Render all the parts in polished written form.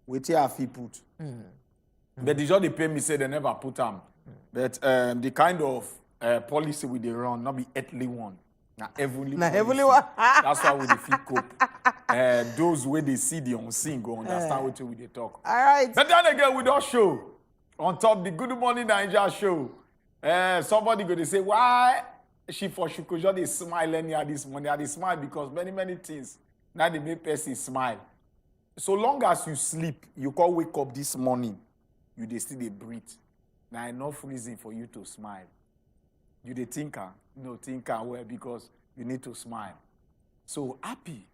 Wait here, if he put. But the job they pay me say they never put them. But the kind of policy we they run, not be earthly one. Now heavenly one. That's why we defeat cope. Those where they see the unseen go understand what we they talk. All right. But then again, we don't show. On top the Good Morning Nigeria show. Somebody go to say, why she could just they smile anyhow this morning? They smile because many things. Now they make person smile. So long as you sleep, you can't wake up this morning, you they still they breathe. Now enough reason for you to smile. You the thinker, no thinker well because you need to smile. So happy.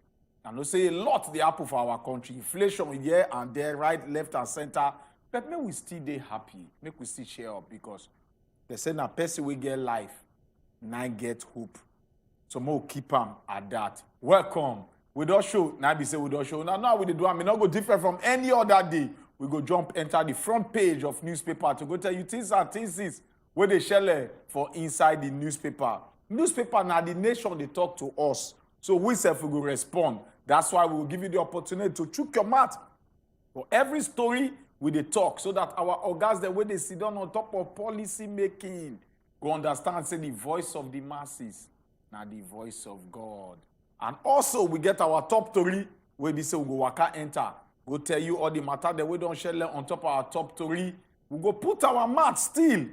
And I say a lot the happen for our country. Inflation here and there, right, left and center. But make we still dey happy. Make we still cheer up because they say na person we get life, now get hope. So more keep them at that. Welcome. We don't show. Now be say we don't show. Now we do. I mean, not go different from any other day. We go jump enter the front page of newspaper to go tell you things and things where they share for inside the newspaper. Newspaper now the nation they talk to us. So we self we go respond. That's why we will give you the opportunity to chook your mouth for every story we they talk so that our organs the way they sit down on top of policy making go understand say the voice of the masses now the voice of God. And also we get our top story where we say we go waka enter. Go tell you all the matter that we don't share on top of our top story. We go put our mouth still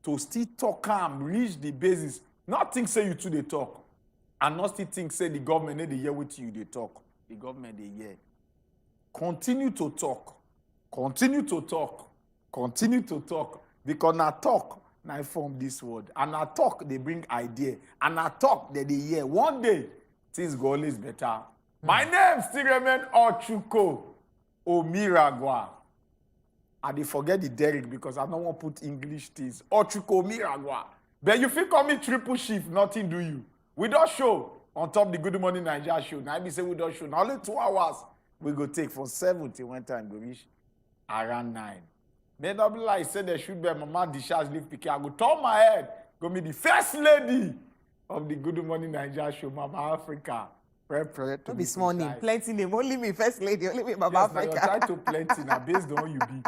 to still talk calm, reach the basis. Not think say you two they talk. And not still think say the government they hear with you they talk. The government they hear. Continue to talk. Continue to talk. Continue to talk. Because now talk, now form this word. And now talk, they bring idea. And now talk, they hear. One day, things go always better. My name still remain Ochuko Omiragwa. I dey forget the Derek because I don't want to put English things. Ochuko Omiragwa. But you feel call me triple shift, nothing do you. We don't show on top the Good Morning Nigeria show. Now I say we don't show. Now only 2 hours we go take from 7 till when time go reach around 9. Then double like say they should be mama discharge leave picky. I go turn my head. Go be the first lady of the Good Morning Nigeria show, Mama Africa. Pray to be small name, plenty name. Only me first lady, only me Mama Africa. Yes, try to plenty now based on who you be.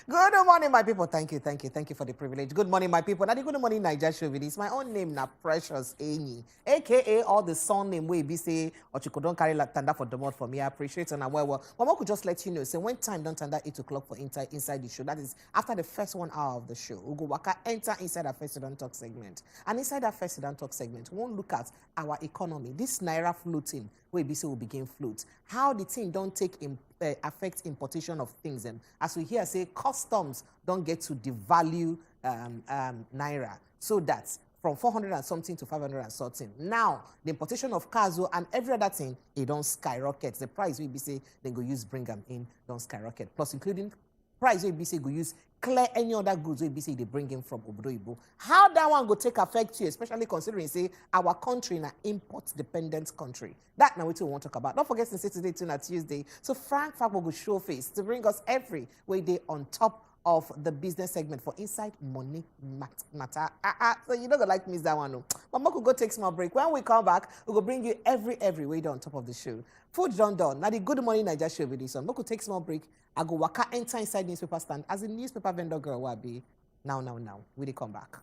Good morning, my people. Thank you for the privilege. Good morning, my people. Now the Good Morning Nigeria show with this. My own name now Precious Amy, aka all the son name where be say or you don't carry like tanda for the month for me. I appreciate it and well. Mama could just let you know. Say when time don't tanda 8 o'clock for inside the show. That is after the first 1 hour of the show. We'll go waka enter inside our first don't talk segment. And inside that first don't talk segment, we won't look at our economy. This naira floating. Where BC will begin float. How the thing don't take affect importation of things. As we hear say, customs don't get to devalue naira. So that's from 400 and something to 500 and something. Now, the importation of cars and every other thing, it don't skyrocket. The price we be say they go use bring them in, don't skyrocket. Plus including price we be say go use clear any other goods we be say they bring in from Obodo. How that one go take effect you, especially considering say our country in an import dependent country. That now what we want to talk about. Don't forget to say today too on Tuesday. So Frank will go show face to bring us every way day on top of the business segment for inside money matter. So you don't like miss that one. No. Mama could go take small break. When we come back, we will bring you every way on top of the show. Food done. Now the Good Morning Nigeria show with this one. We could take small break. I go waka enter inside newspaper stand as a newspaper vendor girl will be. Now. We will come back.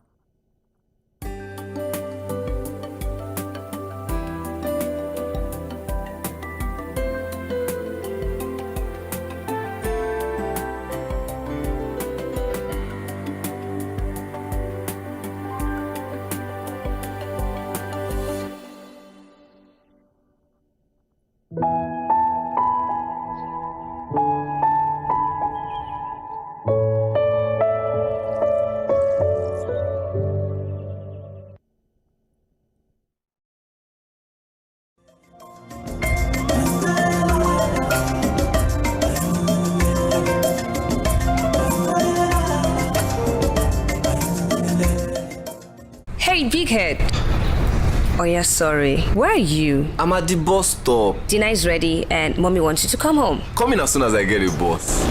Big head. Oh yeah, sorry. Where are you? I'm at the bus stop. Dinner is ready and mommy wants you to come home. Come in as soon as I get a bus.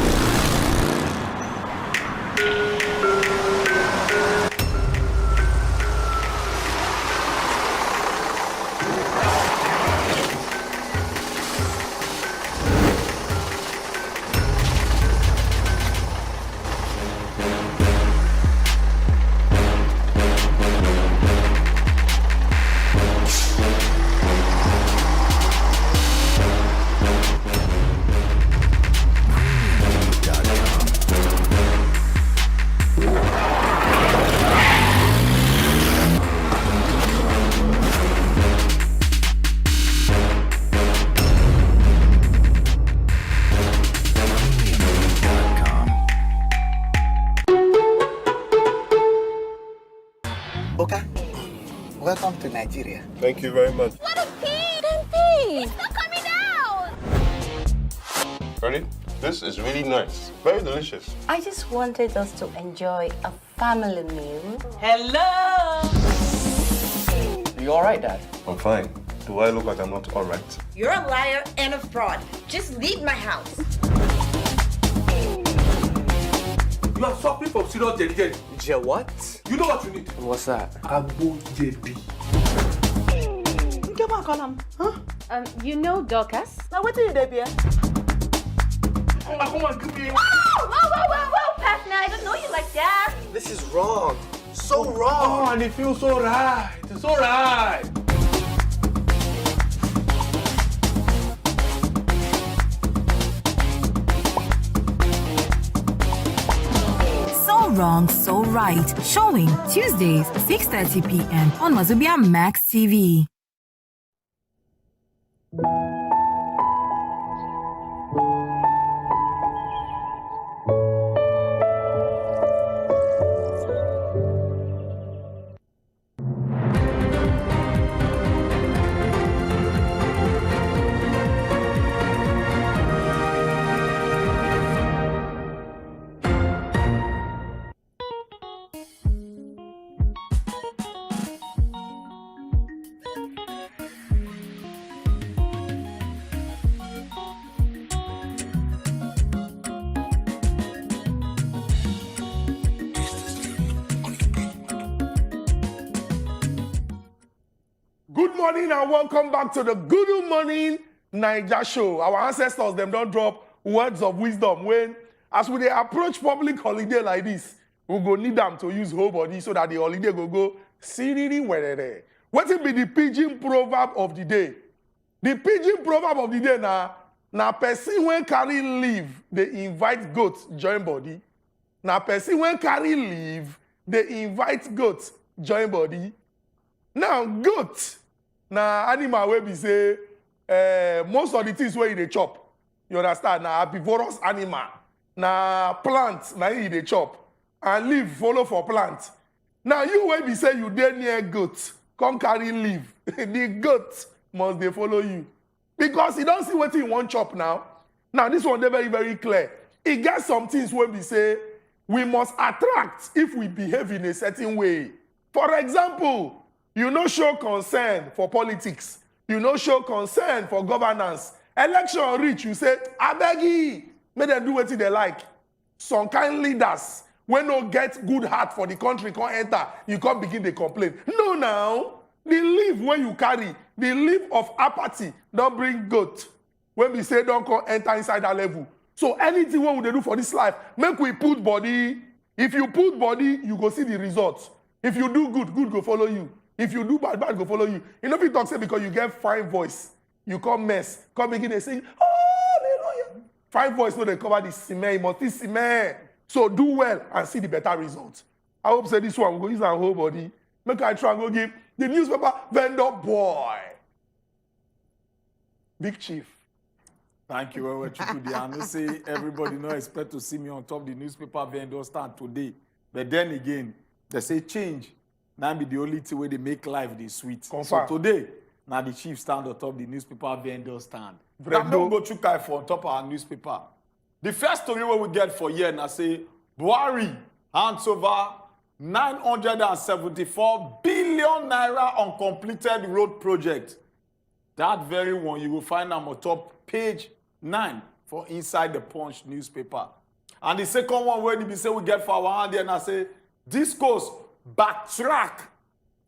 Welcome to Nigeria. Thank you very much. What a pig! It's not coming out! Ready? This is really nice. Very delicious. I just wanted us to enjoy a family meal. Hello! You all right, Dad? I'm fine. Do I look like I'm not all right? You're a liar and a fraud. Just leave my house. You are suffering from serious jelly. Jel what? You know what you need? What's that? Abojebi. Come on, call him. Huh? You know Dorcas? Now, what do you do here? Come on, give me. Whoa, partner, I don't know you like that. This is wrong. So wrong. Oh, and it feels so right. It's all right. So Wrong, So Right. Showing Tuesdays, 6:30 p.m. on wazobiamax TV. Good morning and welcome back to the Good Morning Naija Show. Our ancestors, them don't drop words of wisdom when, as we dey approach public holiday like this, we go need them to use whole body so that the holiday go siriri werere. What will be the pidgin proverb of the day? The pidgin proverb of the day na person when carry leave, they invite goats join body. Na person when carry leave, they invite goats join body. Now, goat, na animal wey be say most of the things wey e dey chop, you understand, na herbivorous animal. Na plant, na e dey chop. And leaf follow for plant. Now, you wey be say you dey near goat, come carry leaf. The goat must dey follow you. Because e don see wetin e wan chop now. Now, this one dey very, very clear. E get some things wey be say we must attract if we behave in a certain way. For example, you no show concern for politics. You no show concern for governance. Election reach, you say, abegi, make them do wetin they like. Some kind leaders, when no get good heart for the country, can't enter, you can't begin to complain. No, now, the leaf when you carry, the leaf of apathy, don't bring goat. When we say don't come enter inside that level. So anything what would they do for this life, make we put body. If you put body, you go see the results. If you do good, good go follow you. If you do bad, bad go follow you. You know, people talk say because you get fine voice, you come mess, come begin to sing, hallelujah. Fine voice, no, they cover the cement, you must be cement. So do well and see the better results. I hope say this one will go use our whole body. Make I try and go give the newspaper vendor boy. Big Chief. Thank you very much, Chukudi. I know say everybody no expect to see me on top the newspaper vendor stand today. But then again, they say change. Now be the only thing where they make life the sweet. Confirm. So today, now the chief stand on top the newspaper vendor stand. Now don't go chukai for on top of our newspaper. The first story where we get for here now say Buhari hands over 974 billion naira on completed road project. That very one you will find on top page 9 for inside the Punch newspaper. And the second one where they say we get for our hand there and I say discourse backtrack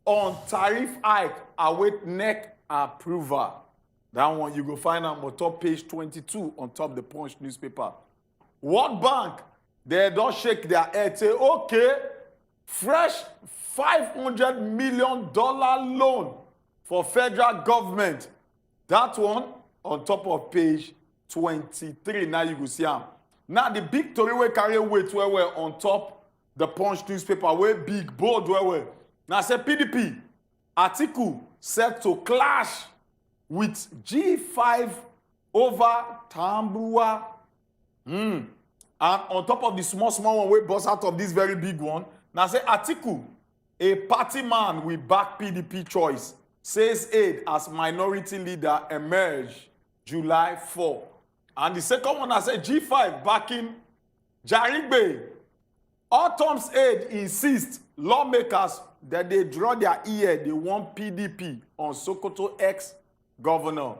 on tariff hike await NEC approval. That one you go find on top page 22 on top the Punch newspaper. World Bank, they don't shake their head say, okay, fresh $500 million loan for federal government. That one on top of page 23. Now you go see them. Now the big story we carry weight where we're on top the Punch newspaper, where big board where. Now say PDP, Atiku set to clash with G5 over Tambua. And on top of the small one, we bust out of this very big one. Now say Atiku A party man with back PDP choice says aid as minority leader emerge July 4. And the second one, I said G5 backing Jarigbe. Autumn's aid insists lawmakers that they draw their ear, they want PDP on Sokoto ex-governor.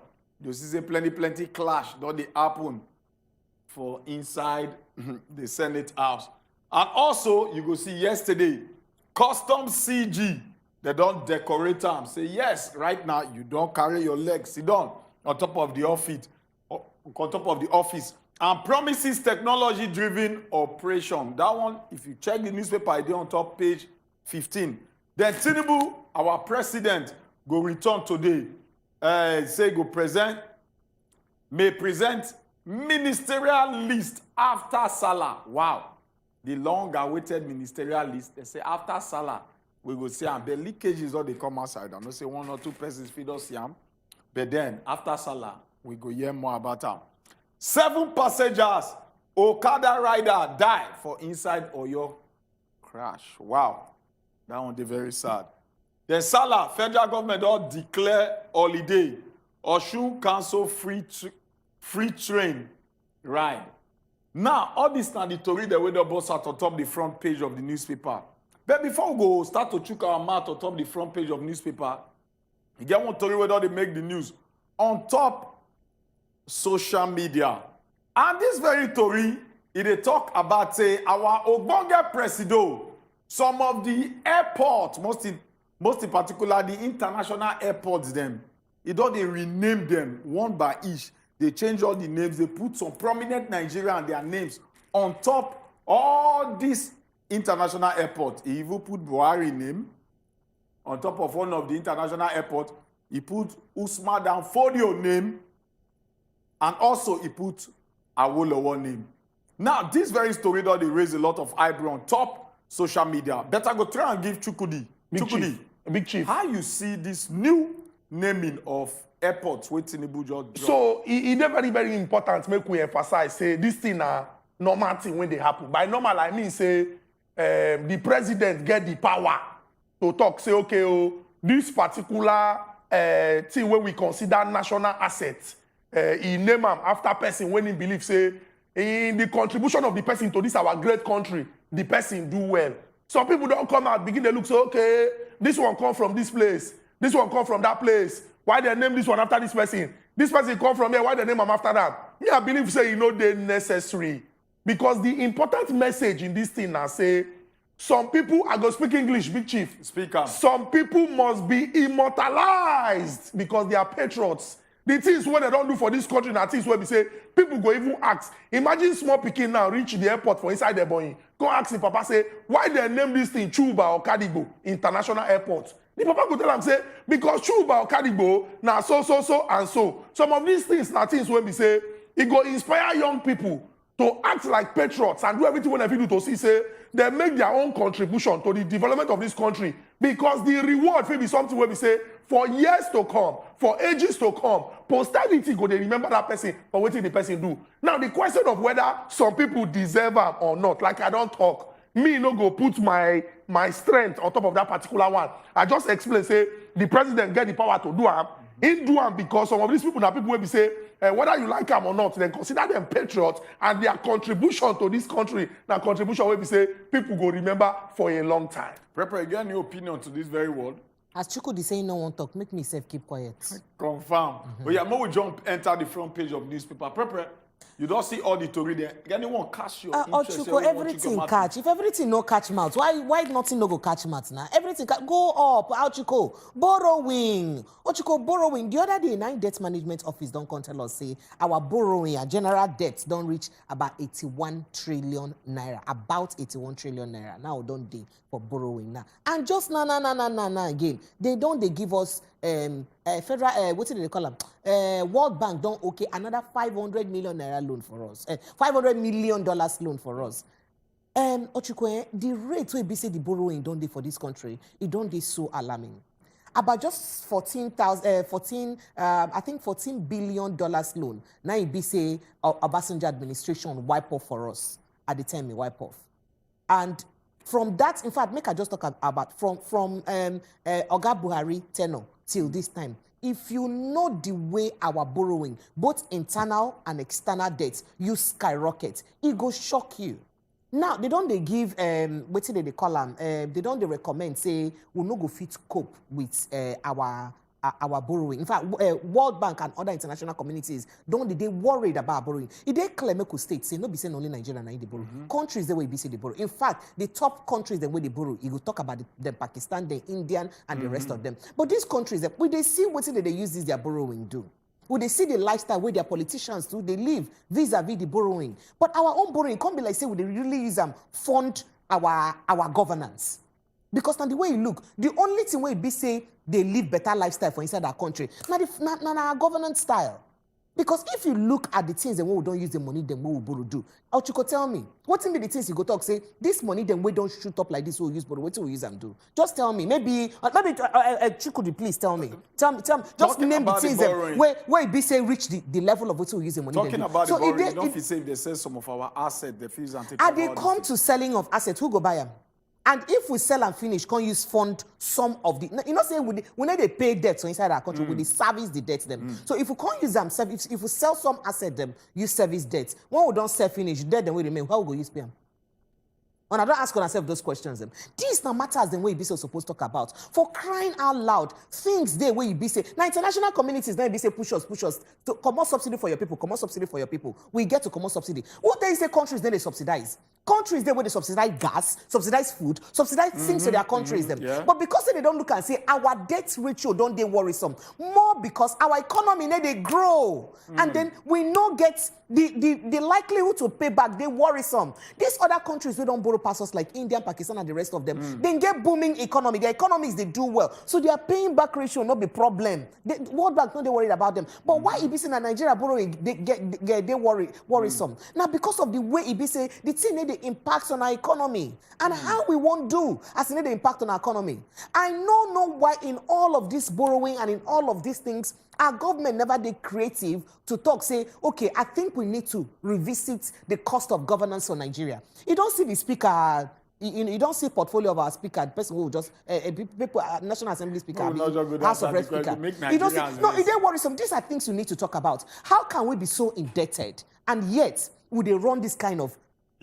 You see say plenty clash that they happen for inside the Senate House. And also, you go see yesterday, Customs CG, they don't decorate them. Say, yes, right now, you don't carry your legs. Sit down on top of the office. And promises technology-driven operation. That one, if you check the newspaper, it's on top page 15. Then Tinubu, our president, go return today. Say go may present ministerial list after Salah. Wow. The long-awaited ministerial list. They say after Salah, we go see them. The leakages all they come outside. I don't say 1 or 2 persons feed us yam. But then, after Salah, we go hear more about them. 7 passengers, Okada rider die for inside Oyo crash. Wow. That one, they very sad. Then Salah, federal government all declare holiday. Osun cancel free train ride. Now, all this now the story that we don't boss out on top the front page of the newspaper. But before we go start to check our mouth on top the front page of the newspaper, you get one story where they make the news on top social media. And this very story, they talk about say our Ogbonge Presido, some of the airports, most in particular the international airports them, they rename them one by each. They change all the names. They put some prominent Nigerian their names on top all these international airports. He even put Buhari name on top of one of the international airports. He put Usman and Fodio name, and also he put Awolowo name. Now, this very story they raise a lot of eyebrow on top social media. Better go try and give Chukudi. Big Chief. How you see this new naming of airports wey Tinubu just drop? So it's very, very important make we emphasize say this thing na normal thing when they happen. By normal I mean say the president get the power to talk say okay oh this particular thing when we consider national asset he name am after person when he believe say in the contribution of the person to this our great country the person do well. Some people don't come out begin to look say okay this one come from this place, this one come from that place. Why they name this one after this person? This person come from here. Why they name him after that? Me, I believe say they necessary. Because the important message in this thing now say, some people, I go speak English, Big Chief. Speak up. Some people must be immortalized because they are patriots. The things what they don't do for this country are things where we say, people go even ask. Imagine small pikin now reach the airport for inside their boy. Go ask the papa say, why they name this thing Chuba or Kadigo International Airport? The papa go tell him say, because Chuba or Kadigo, now so, and so. Some of these things are things when we say, it go inspire young people to act like patriots and do everything when they do to see, say, they make their own contribution to the development of this country. Because the reward will be something where we say, for years to come, for ages to come, posterity go they remember that person for what the person do. Now, the question of whether some people deserve them or not, like I don't talk, me no go put my strength on top of that particular one. I just explain, say, the president get the power to do them. He do them because some of these people are people where we say, whether you like them or not, then consider them patriots and their contribution to this country. Now, contribution where we say, people go remember for a long time. Prepare, you get any opinion to this very word? As Chukudi saying no one talk, make me self keep quiet. Confirm. But yeah, more we jump enter the front page of newspaper. Prepare. You don't see all the story there. Anyone catch your interest? Chuko, everything catch. If everything no catch mouth, why nothing no go catch mouth now? Everything go up. Chuko, borrowing. Chuko, borrowing. The other day, 9 debt management office don't come tell us say our borrowing, our general debts don't reach about 81 trillion naira. About 81 trillion naira. Now don't they for borrowing now? And just na again. They give us federal what did they call them? World Bank don't okay another 500 million naira loan for us. $500 million loan for us. Ochukwe, the rate we be say the borrowing don't they for this country, it don't they so alarming. About just 14 billion loan. Now it be say Obasanjo administration wipe off for us at the time we wipe off. And From that, in fact, make I just talk about from Oga Buhari tenure till this time. If you know the way our borrowing, both internal and external debts, you skyrocket, it go shock you. Now, they give, what they call them, they recommend, say, we no go fit cope with our borrowing. In fact, World Bank and other international communities they worried about borrowing. If they claim state say no be saying only Nigeria and they borrow. Countries the way be say they borrow. In fact, the top countries the way they borrow, you will talk about the Pakistan, the Indian, and the rest of them. But these countries, when they see what they use their borrowing do. When they see the lifestyle where their politicians do, they live vis-a-vis the borrowing. But our own borrowing can't be like say we really use them fund our governance. Because now the way you look, the only thing where it be say they live better lifestyle for inside our country, not our governance style. Because if you look at the things that we don't use the money, then we will borrow do. Or you could tell me, what in be the things you go talk say, this money then we don't shoot up like this, we'll use borrow, what will we use them do? Just tell me, maybe could you please tell me? Tell me, just name the things where it be say reach the level of what we use the money. Talking about the borrowing, you don't feel say if they sell some of our assets, they feel and take. They come to selling of assets, who go buy them? And if we sell and finish, can use fund some of the... You know, say we need to pay debts inside our country, we service the debts them. So if we can't use them, if we sell some asset them, use service debts. When we don't sell finish, debt then we remain, how we go use pay them? And I don't ask ourselves those questions. These now matters the way you be so supposed to talk about. For crying out loud, things there where you be say. Now international communities now be say push us to come out subsidy for your people, come out subsidy for your people. We get to come out subsidy. What they say countries then they subsidize. Countries there where they subsidize gas, subsidize food, subsidize things to their countries them. Yeah. But because they don't look and say our debt ratio don't they worrisome. More because our economy they grow. And then we no get the likelihood to pay back, they worrisome. These other countries we don't borrow past us like India, Pakistan, and the rest of them. They get booming economy. Their economies they do well. So their paying back ratio not be problem. World Bank not they worried about them. But why it be saying that Nigeria borrowing they worrisome? Now because of the way it be say the thing they impacts on our economy and how we won't do as the impact on our economy. I don't know why in all of this borrowing and in all of these things our government never did creative to talk, say, okay, I think we need to revisit the cost of governance for Nigeria. You don't see the speaker, you don't see portfolio of our speaker, the person who just, people, National Assembly speaker, House of Rep speaker. You don't see, no, it ain't worrisome. These are things you need to talk about. How can we be so indebted and yet would they run this kind of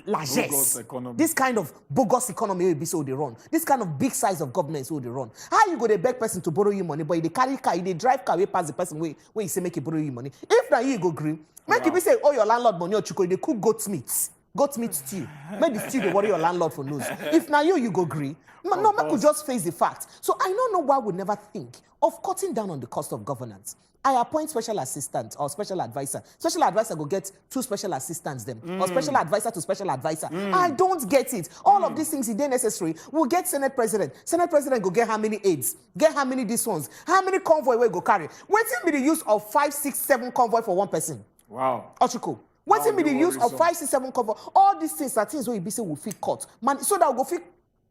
largesse, this kind of bogus economy will be so they run. This kind of big size of government so they run. How you go to beg person to borrow you money, but they carry car, they drive car, way past the person where you say make you borrow you money. If now you go green, make you say, oh your landlord money or chuko, they cook goat meat stew. Make the stew they worry your landlord for news. If now you go green, no, man could just face the fact. So I don't know why we never think of cutting down on the cost of governance. I appoint special assistant or special advisor. Special advisor go get 2 special assistants them. Or special advisor to special advisor. I don't get it. All of these things, if they're necessary, we'll get Senate President. Senate President go get how many aides? Get how many these ones? How many convoy will go carry? Waiting be the use of 5, 6, 7 convoy for one person. Wow. Ochiko. Waiting be the use of 5, 6, 7 convoy. All these things are things where you be say will fit cut. Man, so that will go fit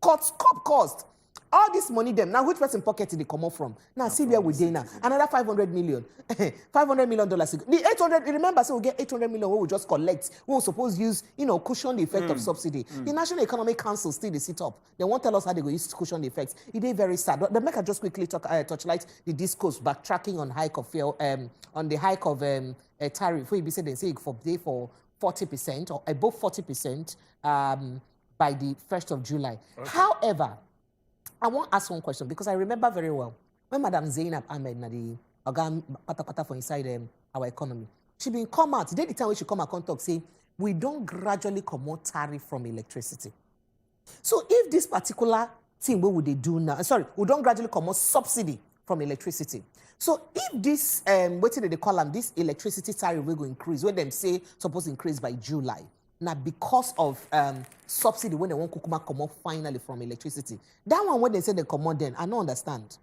cut cost. All this money them now which person pocket did they come up from? Now see where we dey now. Another 500 million. $500 million. The 800, remember, so we get 800 million we will just collect. We will suppose use, cushion the effect of subsidy. The National Economic Council still they sit up. They won't tell us how they go use to cushion the effects. It is very sad. But make I just quickly touchlight the discourse backtracking on hike of fuel, on the hike of tariff. Where you say they say for 40% or above 40% by the 1st of July. Okay. However, I want to ask one question because I remember very well when Madam Zainab Ahmed Nadi Ogam Pata for inside our economy. She been come out. Today the time when she come out and talk say we don't gradually come out tariff from electricity. So if this particular thing, what would they do now? Sorry, we don't gradually come out subsidy from electricity. So if this what did they call them? This electricity tariff will go increase, where them say supposed to increase by July. Now, because of subsidy, when they want Kukuma come up finally from electricity. That one, when they say they come out, then I don't understand.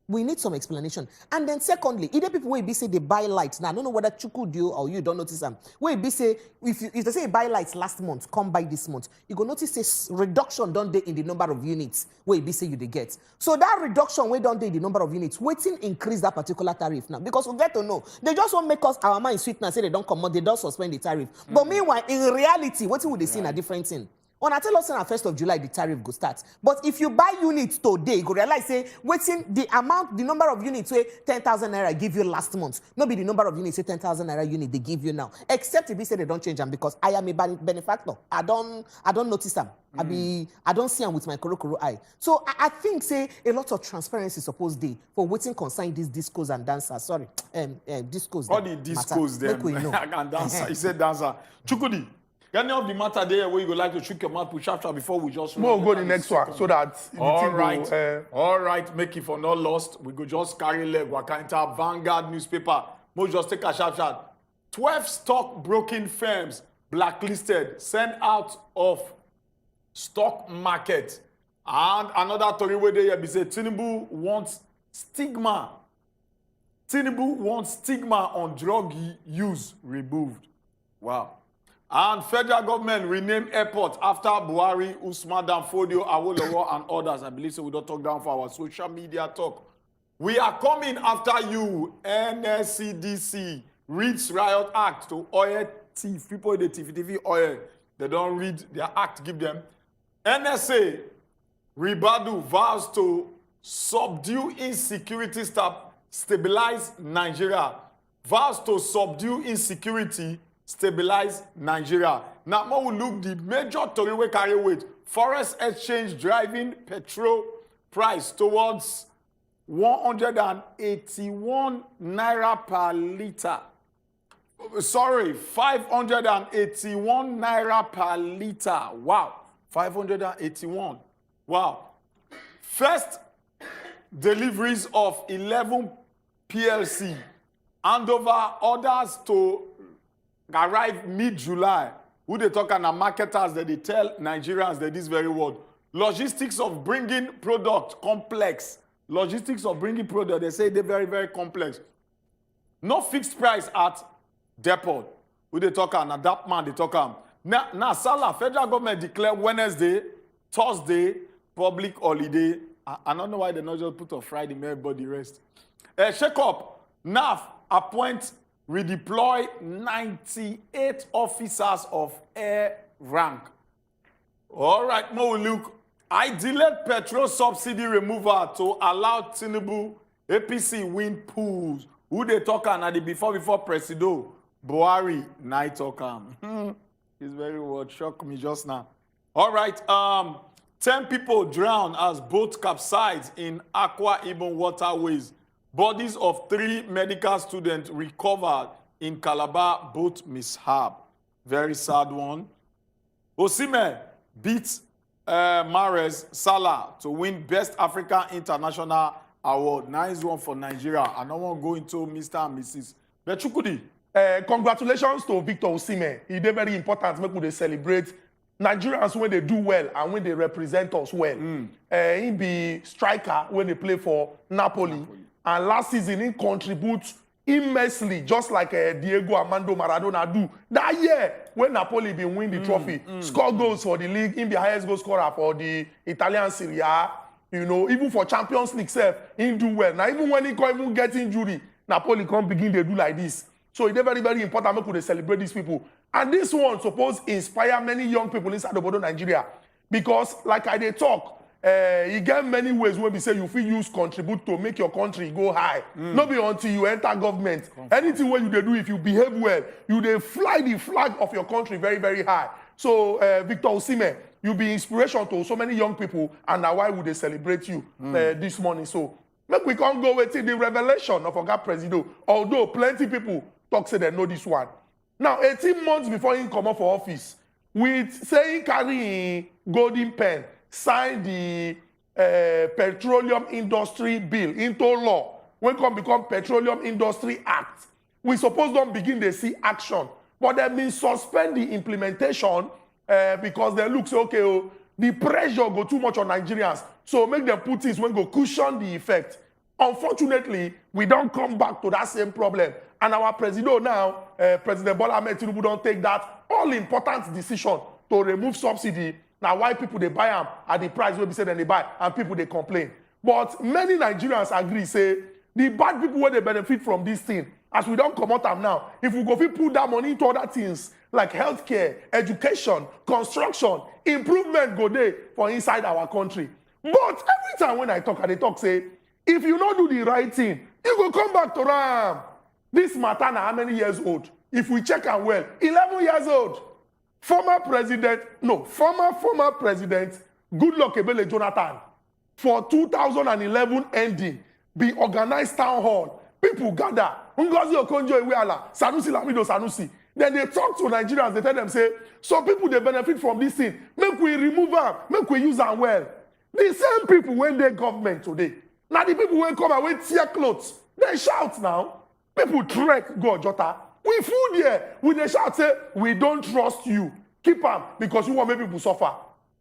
We need some explanation. And then secondly, either people will be say they buy lights. Now, I don't know whether Chuku do or you don't notice them. Where be say, if they say buy lights last month, come buy this month, you go notice this reduction done there in the number of units where be say you they get. So that reduction way done there in the number of units, waiting increase that particular tariff now. Because we get to know. They just want to make us our mind sweet now, say they don't come out, they don't suspend the tariff. But meanwhile, in reality, what would they see in a different thing? On I tell us on 1st of July, the tariff go start. But if you buy units today, you go realize, say, waiting the amount, the number of units, say, 10,000 naira give you last month. Not be the number of units, say, 10,000 naira unit they give you now. Except if they say they don't change them because I am a benefactor. I don't notice them. I don't see them with my koro eye. So I think, say, a lot of transparency supposed day for waiting concerning these discos and dancers. Sorry, discos. All the discos them. I can dancer. He said dancer. Chukudi. Any of the matter there where you would like to shoot your mouth, push after before we just... We'll go the next one so that... All right, make it for not lost. We go just carry leg. We can enter Vanguard newspaper. We'll just take a sharp. 12 stock-broking firms blacklisted, sent out of stock market. And another story where they be say Tinubu wants stigma. Tinubu wants stigma on drug use removed. Wow. And federal government renamed airport after Buhari, Usman, Fodio, Awolowo, and others. I believe so. We don't talk down for our social media talk. We are coming after you. NSCDC reads Riot Act to oil thief. People in the TV oil. They don't read their act. Give them. NSA Ribadu vows to subdue insecurity, stabilize Nigeria. Vows to subdue insecurity, stabilize Nigeria. Now, we will look the major story we carry weight. Forex exchange driving petrol price towards 181 naira per liter. Sorry, 581 naira per liter. Wow, 581. Wow. First deliveries of 11 PLC. Hand over orders to arrive mid-July. Who they talk and marketers that they tell Nigerians that this very word. Logistics of bringing product complex. Logistics of bringing product, they say they're very, very complex. No fixed price at depot. Who they talk and that man they talk am. Now, Salah, federal government declare Wednesday, Thursday, public holiday. I don't know why they not just put on Friday, maybe everybody rest. Shake up. NAF appoint redeploy 98 officers of air rank. All right, now look. I delayed petrol subsidy removal to allow Tinubu APC win pools. Who they talk and the before Presido Buhari night talk It's very what shocked me just now. All right, 10 people drowned as boat capsized in Akwa Ibom waterways. Bodies of 3 medical students recovered in Calabar boat mishap. Very sad one. Osimhen beat Mahrez Salah to win Best African International Award. Nice one for Nigeria. I don't want to go into Mr. and Mrs. Bechukudi. Congratulations to Victor Osimhen. It is very important make we celebrate Nigerians when they do well and when they represent us well. He be striker when they play for Napoli. And last season, he contributes immensely, just like Diego Armando Maradona do. That year, when Napoli been win the trophy, score goals for the league, he be the highest goal scorer for the Italian Serie A. You know, even for Champions League self, he do well. Now, even when he can't even get injury, Napoli can't begin to do like this. So it's very, very important to celebrate these people. And this one supposed inspire many young people inside the border Nigeria. Because, like I did talk, you get many ways where we say you feel use contribute to make your country go high. Not be until you enter government. Anything where you do, if you behave well, you they fly the flag of your country very, very high. So, Victor Osimhen, you be inspiration to so many young people, and now why would they celebrate you this morning? So, make we can't go wait till the revelation of our president. Although plenty people talk say they know this one. Now, 18 months before he come up for office, with saying carrying golden pen, sign the petroleum industry bill into law. When come become Petroleum Industry Act, we suppose don't begin to see action. But they mean suspend the implementation because they look say, okay, the pressure go too much on Nigerians. So make them put things when go cushion the effect. Unfortunately, we don't come back to that same problem. And our president now, President Bola Tinubu don't take that all-important decision to remove subsidy. Now, why people they buy them at the price where we say then they buy, and people they complain. But many Nigerians agree, say, the bad people where they benefit from this thing, as we don't come out them now, if we go put that money into other things, like healthcare, education, construction, improvement go there for inside our country. But every time when I talk, say, if you don't do the right thing, you go come back to Ram. This matter now, how many years old? If we check am well, 11 years old. Former president, Goodluck Ebele Jonathan, for 2011 ending, be organized town hall. People gather. Ngozi Okonjo-Iweala, Sanusi Lamido Sanusi. Then they talk to Nigerians. They tell them, say, some people, they benefit from this thing. Make we remove them. Make we use them well. The same people when they government today. Now the people when come and wear tear clothes. They shout now. People trek go Jota. We food here. We they shout say, we don't trust you. Keep them because you want make people suffer.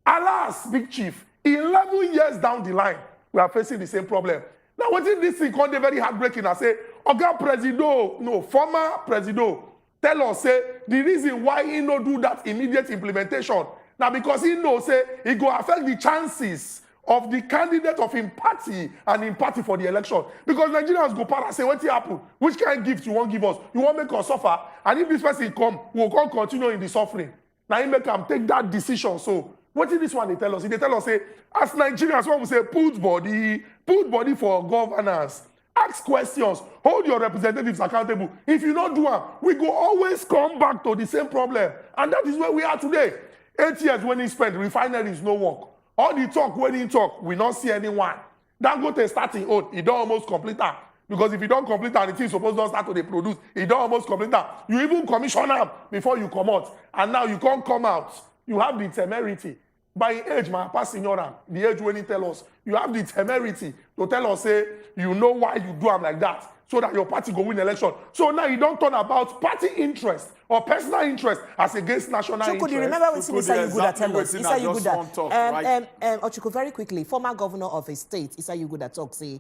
Alas, big chief, 11 years down the line, we are facing the same problem. Now, what is this thing called very heartbreaking? I say, Oga Presido, no, former Presido, tell us, say, the reason why he no do that immediate implementation. Now, because he knows, say, it go affect the chances of the candidate of him party and him party for the election. Because Nigerians go para say, what happen? Which kind of gift you won't give us? You won't make us suffer. And if this person come, we'll come continue in the suffering. Now, he make them take that decision. So, what is this one they tell us? They tell us, say, as Nigerians, when we say, put body for governance. Ask questions. Hold your representatives accountable. If you don't do it, we go always come back to the same problem. And that is where we are today. 8 years when he spent, refineries no work. All the talk when he talk, we not see anyone. That go to starting old, he don't almost complete that. Because if you don't complete that, the thing supposed to start to they produce, he don't almost complete that. You even commission them before you come out. And now you can't come out. You have the temerity. By age, my past senior, the age when he tell us, you have the temerity to tell us, say, you know why you do them like that, so that your party go win election. So now you don't turn about party interest or personal interest as against national interest. Could you remember what Isa Yuguda tell us? Isa Yuguda, Ochuku, very quickly, former governor of a state, Isa Yuguda talk, say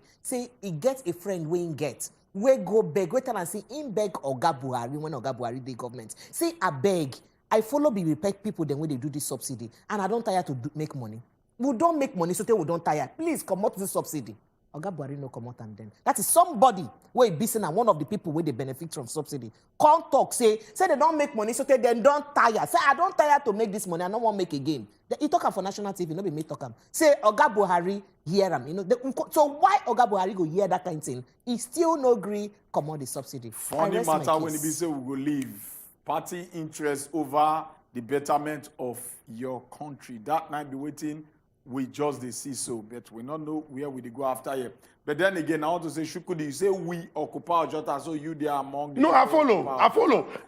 he gets a friend we get. We go beg, wait and see him beg Oga Buhari when Oga Buhari the government. Say I beg. I follow people then when they do this subsidy. And I don't tire to make money. We don't make money, so we don't tire. Please come out this subsidy. Oga Buhari no come out and then. That is somebody where business and one of the people where they benefit from subsidy. Come talk, say they don't make money, so they then don't tire. Say, I don't tire to make this money, I don't want to make again. He talk for national TV, no be me talk him. Say, Oga Buhari, hear him. You know, so why Oga Buhari go hear that kind of thing? He still no agree, come on the subsidy. Funny matter when he be say we go leave. Party interest over the betterment of your country. That might be waiting, we just they see so, but we not know where we go after here. But then again, I want to say, Shukudi, you say we occupy Jota, so you there among the... No, I follow.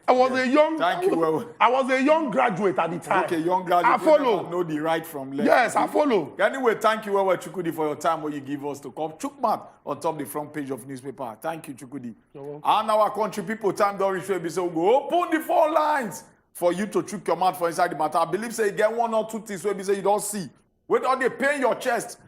I was a young... Thank you. I was a young graduate at the time. Okay, young graduate. I follow. Know the right from left. Yes, I follow. Anyway, thank you, Chukudi, for your time, what you give us to come. Chukmat on top of the front page of newspaper. Thank you, Chukudi. And our country people, time don't reach, so we go open the 4 lines for you to chook your mouth for inside the matter. I believe, say, you get 1 or 2 things where you say you don't see. When all they pain your chest,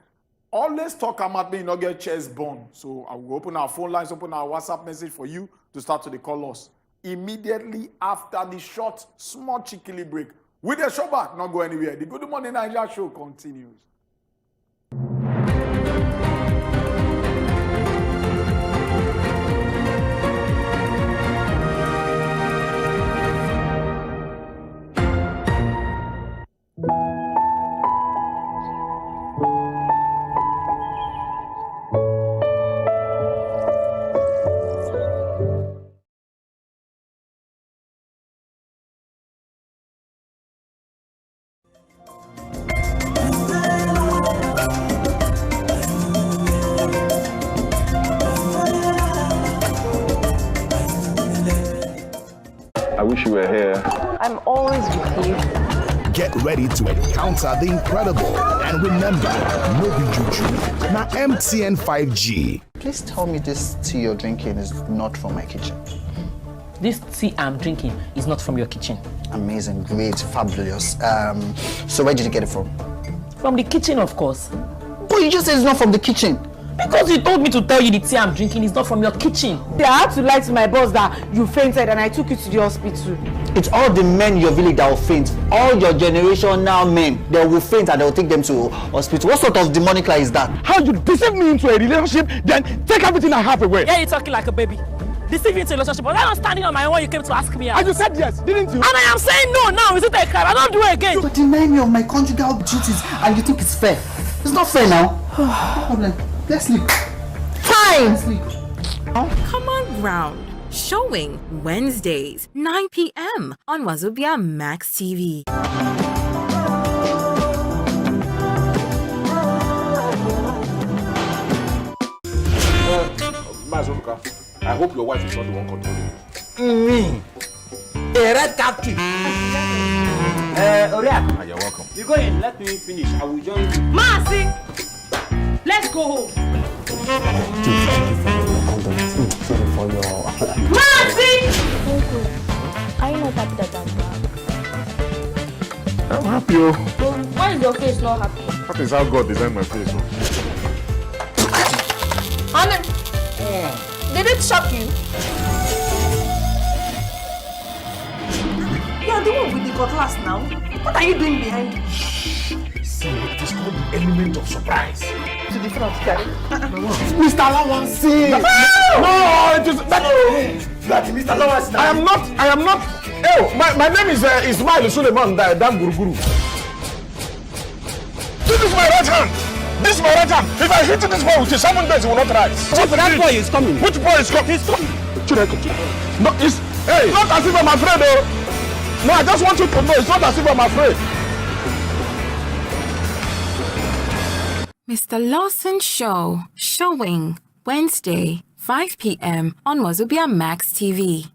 always talk about me, not get chest bone. So I will open our phone lines, open our WhatsApp message for you to start to call us immediately after the short, small, cheekily break. With the show back, not go anywhere. The Good Morning Nigeria show continues. I wish you were here. I'm always with you. Get ready to encounter the incredible. And remember, no be juju. Na MTN 5G. Please tell me this tea you're drinking is not from my kitchen. This tea I'm drinking is not from your kitchen. Amazing, great, fabulous. So where did you get it from? From the kitchen, of course. But you just said it's not from the kitchen. Because you told me to tell you the tea I'm drinking is not from your kitchen. I had to lie to my boss that you fainted and I took you to the hospital. It's all the men in your village that will faint. All your generation now men, they will faint and they will take them to hospital. What sort of demonic lie is that? How you deceive me into a relationship, then take everything I have away? Yeah, you're talking like a baby. deceiving into a relationship. Was I not standing on my own when you came to ask me out? And you said yes, didn't you? And I am saying no now. Is it a crime? I don't do it again. You deny me of my conjugal duties and you think it's fair. It's not fair now. No problem. Let's sleep. Fine. Let's sleep. Common Ground. Showing Wednesdays, 9 p.m. on Wazobia Max TV. Mazoka, I hope your wife is not the one controlling you. Me. A red captain. Oria. You're welcome. You go in, let me finish. I will join you. Mercy! Let's go home. Sorry for your... Mercy! Uncle, are you not happy that I'm back? I'm happy. Oh. Why is your face not happy? That is how God designed my face. Oh. Anna, did it shock you? You are the one with the cutlass now. What are you doing behind? See, it is called the element of surprise. To the front, carry. Mr. Lawansi! No, it is that Mr. Lawansi. I am not. Oh, my name is Ismail Suleiman Dan Guruguru. This is my right hand. This is my right hand. If I hit this boy with it, 7 days, it will not rise. Chief, that boy is coming. Which boy is coming? He's coming. No, it's not as if I'm afraid, though. No, I just want you to know it's not as if I'm afraid. Mr. Lawson Show. Showing Wednesday, 5 p.m. on Wazobia Max TV.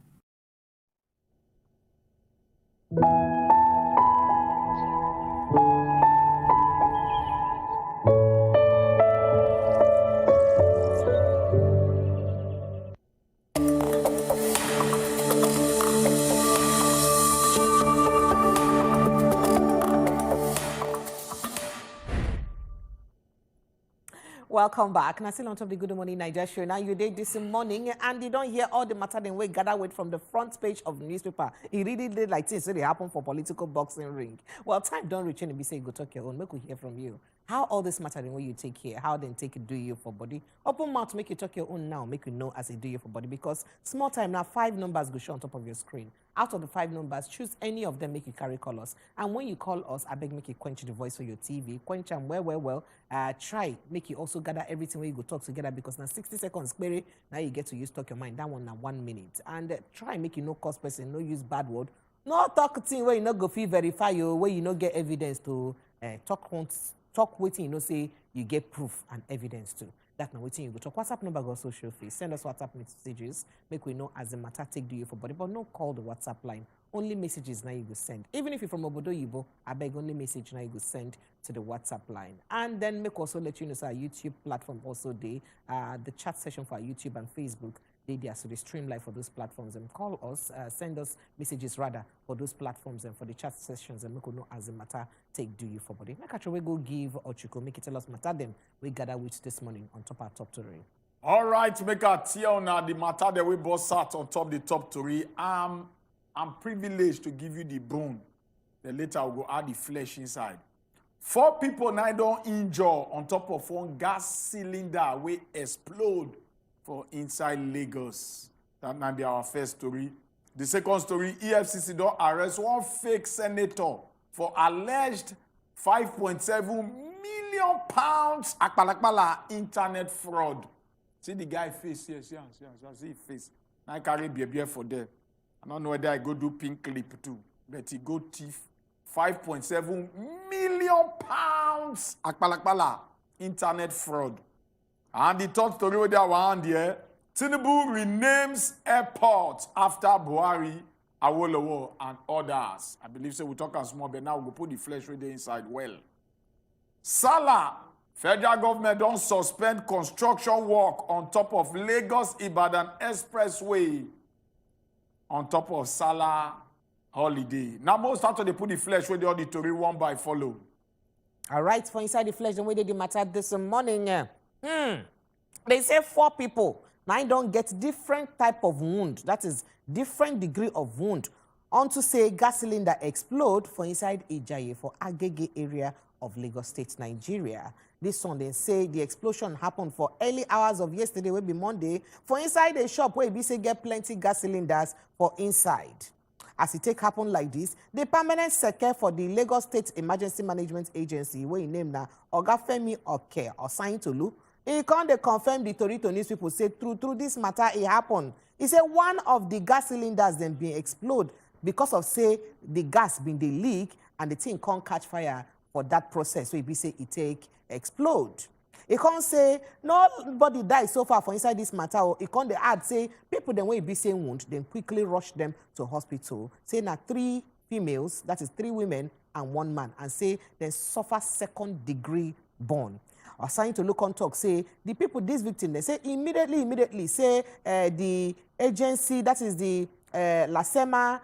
Welcome back. Now, still on top of the Good Morning Nigeria show. Now, you did this morning, and you don't hear all the matter then we gather with from the front page of the newspaper. He really did like this, so they happen for political boxing ring. Well, time don't reach in and be say, go talk your own. Make we hear from you. How all this matter then when you take here, how then take it do you for body. Open mouth, make you talk your own now, make you know as it do you for body. Because small time now, 5 numbers go show on top of your screen. Out of the 5 numbers, choose any of them, make you carry colors. And when you call us, I beg make you quench the voice for your TV. Quench them well. Try, make you also gather everything where you go talk together because now 60 seconds, query, now you get to use talk your mind. That one now 1 minute. And try make you no cause person, no use bad word. No talk thing where you not go feel verify you, where you not get evidence to talk waiting, you know, say you get proof and evidence too. That's not waiting you go talk. WhatsApp number go social face. Send us WhatsApp messages. Make we know as the matter take do you for body, but no call the WhatsApp line. Only messages now you go send. Even if you're from Obodo Yibo, I beg only message now you go send to the WhatsApp line. And then make also let you know so our YouTube platform also the chat session for our YouTube and Facebook. They there, so they stream live for those platforms and call us, send us messages rather for those platforms and for the chat sessions and make we know as the matter take do you for body. Make sure we go give Ochiko, make it tell us matter them we gather with this morning on top our top 3. All right, make a tear now the matter that we both sat on top the top 3. I'm privileged to give you the bone. Then later I'll go add the flesh inside. 4 people now don't injure on top of one gas cylinder we explode for inside Lagos. That might be our first story. The second story, EFCC don't arrest one fake senator for alleged 5.7 million pounds akpalakpala internet fraud. See the guy face here, see his face. Now I carry beer for there. I don't know whether I go do pink clip too, but he go thief 5.7 million pounds akpalakpala internet fraud. And the third story with that one here, Tinubu renames airport after Buhari, Awolowo, and others. I believe so. We'll talk as small, but now we'll put the flesh right there inside. Well, Salah, federal government don't suspend construction work on top of Lagos Ibadan Expressway on top of Salah holiday. Now, most start to put the flesh with the auditory one by follow. All right, for inside the flesh, the way they did matter this morning. They say 4 people now don't get different type of wound. That is different degree of wound On to say gas cylinder explode for inside Ijaye for Agege area of Lagos State, Nigeria. This one, they say the explosion happened for early hours of yesterday, will be Monday, for inside a shop where we say get plenty gas cylinders for inside. As it take happen like this, the permanent secretary for the Lagos State Emergency Management Agency, where he named now Ogafemi Oke or Saintolu, he can't confirm the tori to news people say through this matter it happened. He said one of the gas cylinders then being explode because of say the gas been the leak and the thing can't catch fire for that process. So he say it take explode. He can't say nobody died so far for inside this matter. Or he can't add say people then when he be saying wound, then quickly rush them to hospital. Say now 3 females, that is 3 women and 1 man, and say then suffer 2nd degree burn. Assigned to look on talk, say the people, this victim, they say immediately say the agency, that is the Lasema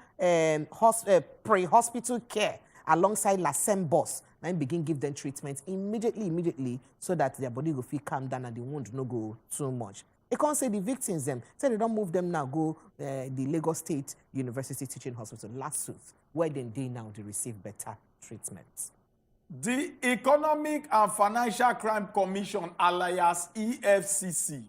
pre-hospital care alongside Lasem boss, and begin give them treatment immediately so that their body will feel calm down and the wound no go too much. They can't say the victims them, say they don't move them now, go the Lagos State University Teaching Hospital, LASUT, where they now they receive better treatment. The Economic and Financial Crime Commission, alias EFCC,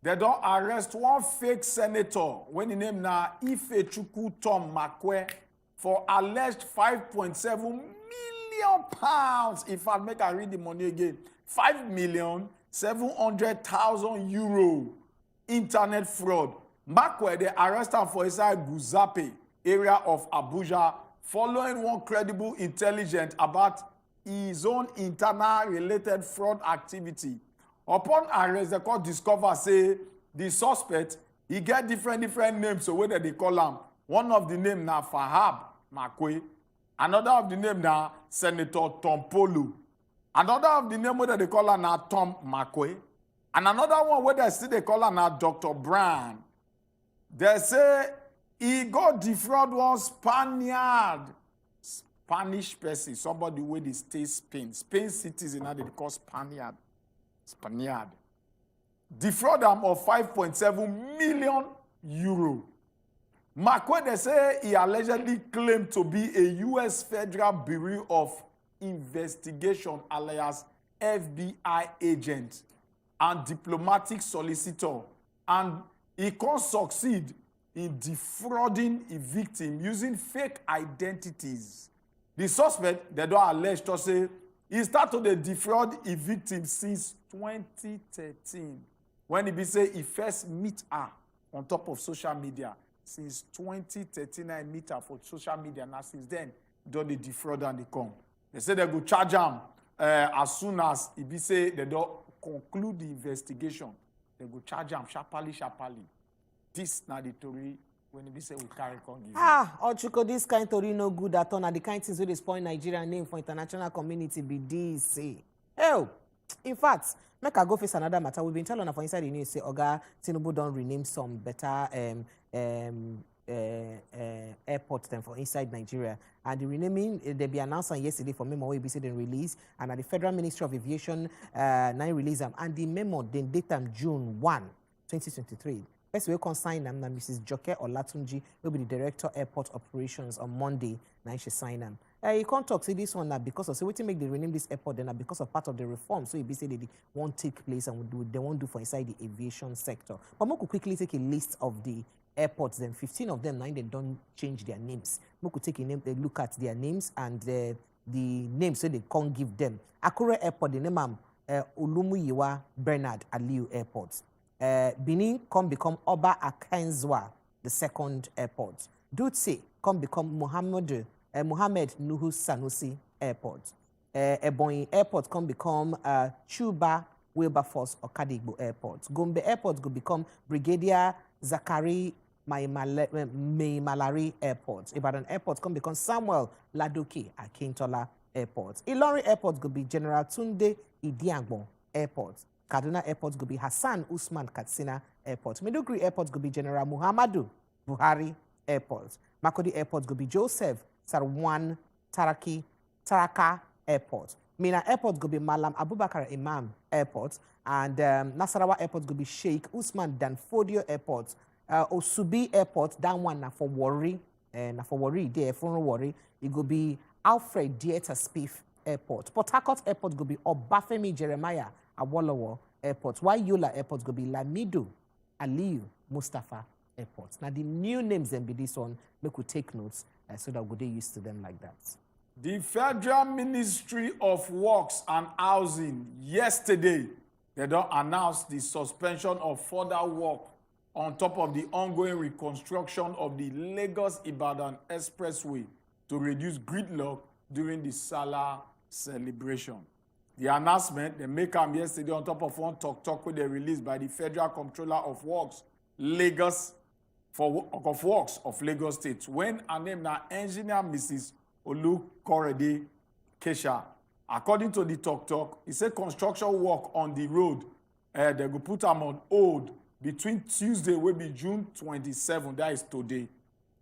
they don't arrest one fake senator when he named now Ifechukwu Tom Makwe for alleged 5.7 million pounds. If I make I read the money again, 5,700,000 euro internet fraud. Makwe, they arrested him for inside Guzape area of Abuja following one credible intelligence about his own internal related fraud activity. Upon arrest, the court discover say the suspect, he get different names, so whether they call him. One of the name na Fahab Makwe, another of the name na Senator Tom Polu, another of the name whether they call him na Tom Makwe, and another one whether still they call him na Dr. Brown. They say he got defraud one Spanish person, somebody where they stay Spain citizen, and they call Spaniard. Defraud them of 5.7 million euro. Makwe, they say he allegedly claimed to be a U.S. Federal Bureau of Investigation, alias FBI agent and diplomatic solicitor, and he can succeed in defrauding a victim using fake identities. The suspect, they don't allege to say, he started to defraud a victim since 2013. When he be say he first meet her on top of social media. Since 2013, I meet her for social media. Now since then, don't they defraud and they come. They say they go charge him as soon as he be say they don't conclude the investigation. They go charge him sharply. This na the story when he say we carry con give. Ochuko, this kind of story no good at all. And the kind of things where they spoil Nigerian name for international community be this. Hell, in fact, make I go face another matter. We've been telling her for inside the news say Oga Tinubu don't rename some better airports then for inside Nigeria. And the renaming they be announced on yesterday for memo we said they release, and at the Federal Ministry of Aviation now release them, and the memo then date them June 1, 2023. First, we consign them. Now, Mrs. Joke Olatunji will be the Director Airport Operations on Monday. Now, she sign them. You can't talk say this one now because of, so what to make they rename this airport then because of part of the reform. So, if they say they won't take place and they won't do for inside the aviation sector. But we could quickly take a list of the airports. Then 15 of them now they don't change their names. We could take a look at their names and the names so they can't give them. Akure Airport, the name Olumuyiwa Bernard Aliu Airport. Benin come become Oba Akenzwa, the second airport. Dutse come become Mohammed Nuhu Sanusi Airport. Ebonyi Airport come become Chuba Wilberforce Okadigbo Airport. Gombe Airport go become Brigadier Zakari Maimalari Airport. Ibadan Airport come become Samuel Ladoke Akintola Airport. Ilorin Airport go be General Tunde Idiangbo Airport. Kaduna Airport go be Hassan Usman Katsina Airport. Maiduguri Airport go be General Muhammadu Buhari Airport. Makodi Airport go be Joseph Sarwan Taraka Airport. Mina Airport go be Malam Abubakar Imam Airport. And Nasarawa Airport go be Sheikh Usman Dan Fodio Airport. Osubi Airport, that one na for Warri and for worry there, for no worry, it go be Alfred Dieter Spieth Airport. Port Harcourt Airport go be Obafemi Jeremiah Awolowo Airport. While Yola Airport go be Lamido Aliyu Mustafa Airport. Now the new names then be this one. Make we take notes so that we get used to them like that. The Federal Ministry of Works and Housing yesterday, they don't announce the suspension of further work on top of the ongoing reconstruction of the Lagos-Ibadan Expressway to reduce gridlock during the Salah celebration. The announcement, they make them yesterday on top of one talk where they released by the Federal Comptroller of Works, Lagos, of Works of Lagos State. When her name now engineer Mrs. Olukorede Kesha. According to the talk, he said construction work on the road, they go put them on hold between Tuesday, will be June 27, that is today,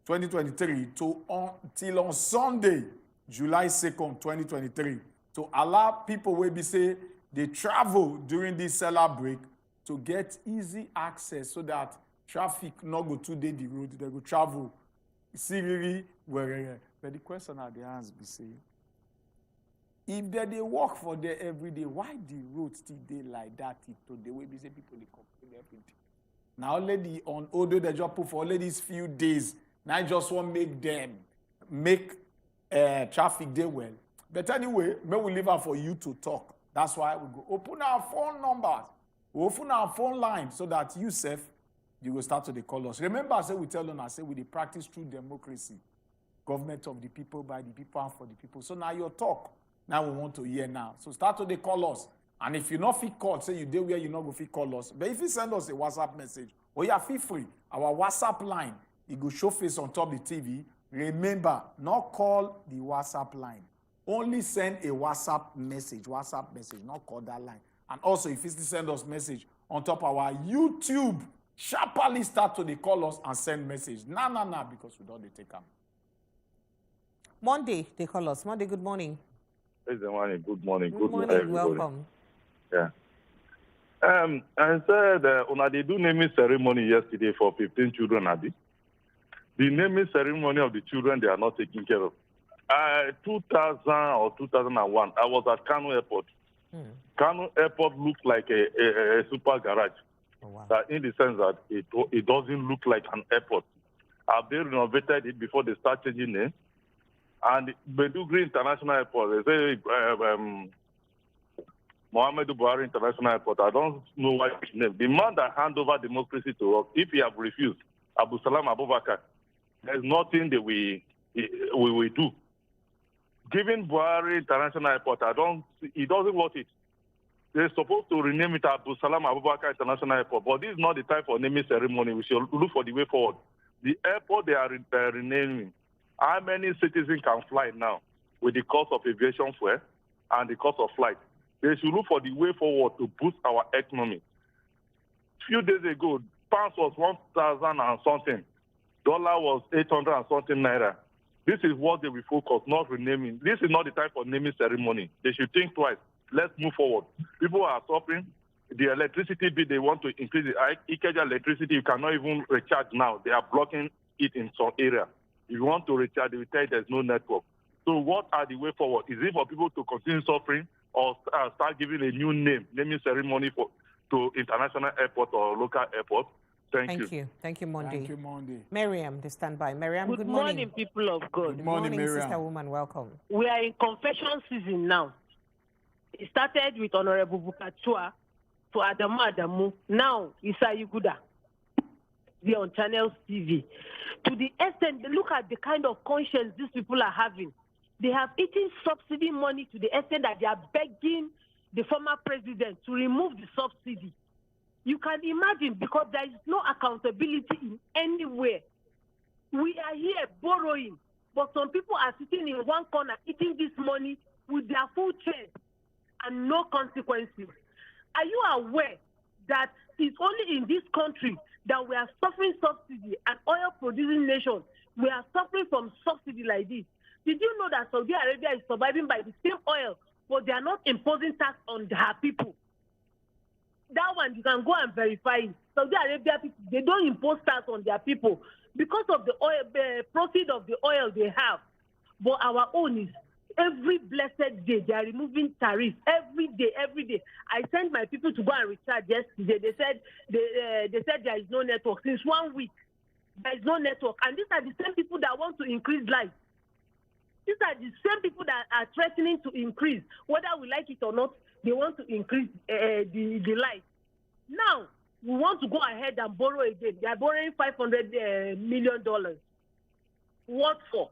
2023, till on Sunday, July 2nd, 2023, to allow people will be say they travel during this seller break to get easy access so that traffic not go too day the road, they go travel. See really where. But the question at the hands be say, if they work for there every day, why the road still day like that today? We be say people they complain every day. Now already on order they just put for only these few days. Now I just want to make traffic day well. But anyway, may we leave out for you to talk. That's why we go open our phone numbers. We open our phone line so that you will start to call us. Remember, I say we tell them, I say we practice true democracy. Government of the people, by the people, and for the people. So now your talk. Now we want to hear now. So start to call us. And if you not fit call, say you there where you not go fit call us. But if you send us a WhatsApp message, or you feel free, our WhatsApp line, it go show face on top of the TV. Remember, not call the WhatsApp line. Only send a WhatsApp message, not call that line. And also, if you still send us message on top of our YouTube, sharply start to call us and send message. Nah, because we don't take them. Monday, they call us. Monday, good morning. Good morning. Good morning. Good morning. Welcome. Yeah. I said, they do naming ceremony yesterday for 15 children, Abi. The naming ceremony of the children, they are not taking care of. 2000 or 2001, I was at Kano Airport. Kano Airport looked like a super garage. Oh, wow. That in the sense that it doesn't look like an airport. They renovated it before they start changing name. And Bedugri International Airport, they say Muhammadu Buhari International Airport. I don't know why his name. The man that hand over democracy to us, if he have refused, Abu Salam Abubakar, there's nothing that we will do. Giving Buhari International Airport, he doesn't want it. They're supposed to rename it Abu Salam Abubakar International Airport, but this is not the time for naming ceremony. We should look for the way forward. The airport they are renaming, how many citizens can fly now with the cost of aviation fuel and the cost of flight? They should look for the way forward to boost our economy. A few days ago, pounds was 1,000 and something. Dollar was 800 and something naira. This is what they will focus, not renaming. This is not the time for naming ceremony. They should think twice. Let's move forward. People are suffering. The electricity bill, they want to increase the Ikeja electricity. You cannot even recharge now. They are blocking it in some area. If you want to recharge, they will tell you there's no network. So what are the way forward? Is it for people to continue suffering or start giving a new naming ceremony to international airport or local airport? Thank you. Thank you, Monday. Thank you, Monday. Miriam, the standby. Miriam, good morning, people of God. Good morning, Miriam. Sister woman. Welcome. We are in confession season now. It started with Honorable Bukachua to Adamu. Now, Isa Yuguda. They're on Channels TV. To the extent, look at the kind of conscience these people are having. They have eaten subsidy money to the extent that they are begging the former president to remove the subsidy. You can imagine, because there is no accountability in anywhere. We are here borrowing, but some people are sitting in one corner eating this money with their full chest and no consequences. Are you aware that it's only in this country that we are suffering subsidy, an oil-producing nation? We are suffering from subsidy like this. Did you know that Saudi Arabia is surviving by the same oil, but they are not imposing tax on their people? That one, you can go and verify it. Saudi Arabia people, they don't impose tax on their people. because of the oil, the profit of the oil they have. But our own is every blessed day they are removing tariffs every day. I sent my people to go and recharge yesterday. They said there is no network since 1 week. There is no network, and these are the same people that want to increase life. These are the same people that are threatening to increase, whether we like it or not. They want to increase the life. Now we want to go ahead and borrow again. They are borrowing $500 million. What for?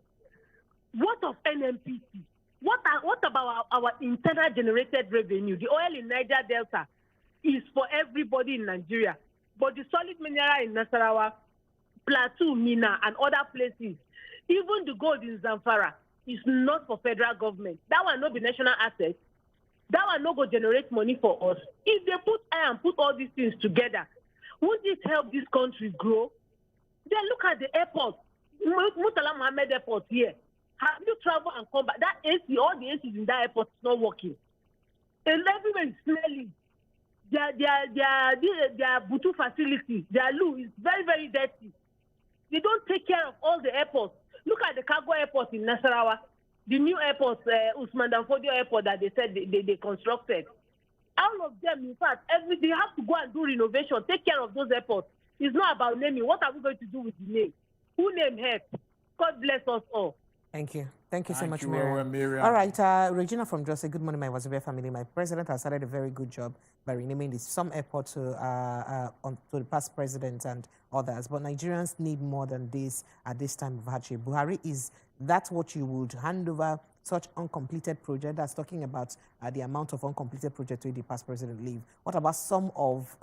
What of NMPC? What about our internal generated revenue? The oil in Niger Delta is for everybody in Nigeria, but the solid mineral in Nasarawa, Plateau, Mina, and other places, even the gold in Zamfara, is not for federal government. That one not be national asset. That one not go generate money for us. If they put all these things together, won't it help this country grow? Then look at the airport, Murtala Mohammed Airport here. Have you traveled and come back? That AC, all the ACs in that airport is not working. And everywhere is smelling. Their Butu facility, their loo is very, very dirty. They don't take care of all the airports. Look at the cargo airport in Nasarawa, the new airport, Usman and Fodio airport that they said they constructed. All of them, in fact, they have to go and do renovation, take care of those airports. It's not about naming. What are we going to do with the name? Who named her? God bless us all. Thank you. Thank you so much, Miriam. All right, Regina from Jose. Good morning, my Wazobia family. My president has started a very good job by renaming some airport to the past president and others. But Nigerians need more than this at this time of hardship. Buhari, is that what you would hand over such uncompleted project? That's talking about the amount of uncompleted project to the past president leave. What about some of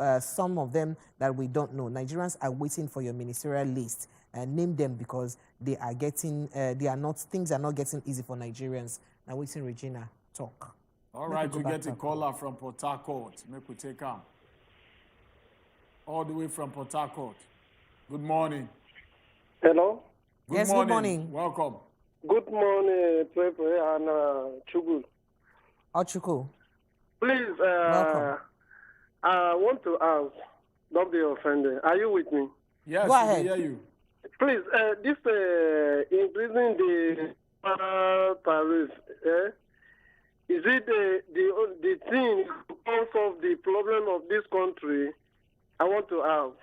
them that we don't know? Nigerians are waiting for your ministerial list. Name them because they are getting, things are not getting easy for Nigerians. Now waiting, Regina, talk. All right, we get a caller from Port Harcourt. Make we take him. All the way from Port Harcourt. Good morning. Hello? Good morning. Welcome. Good morning, Pepe and Chugu. Chuku. Please, welcome. I want to ask, don't be offended. Are you with me? Yes, go ahead. We hear you. Please, this increasing the tariff, is it the thing to solve the problem of this country? I want to ask.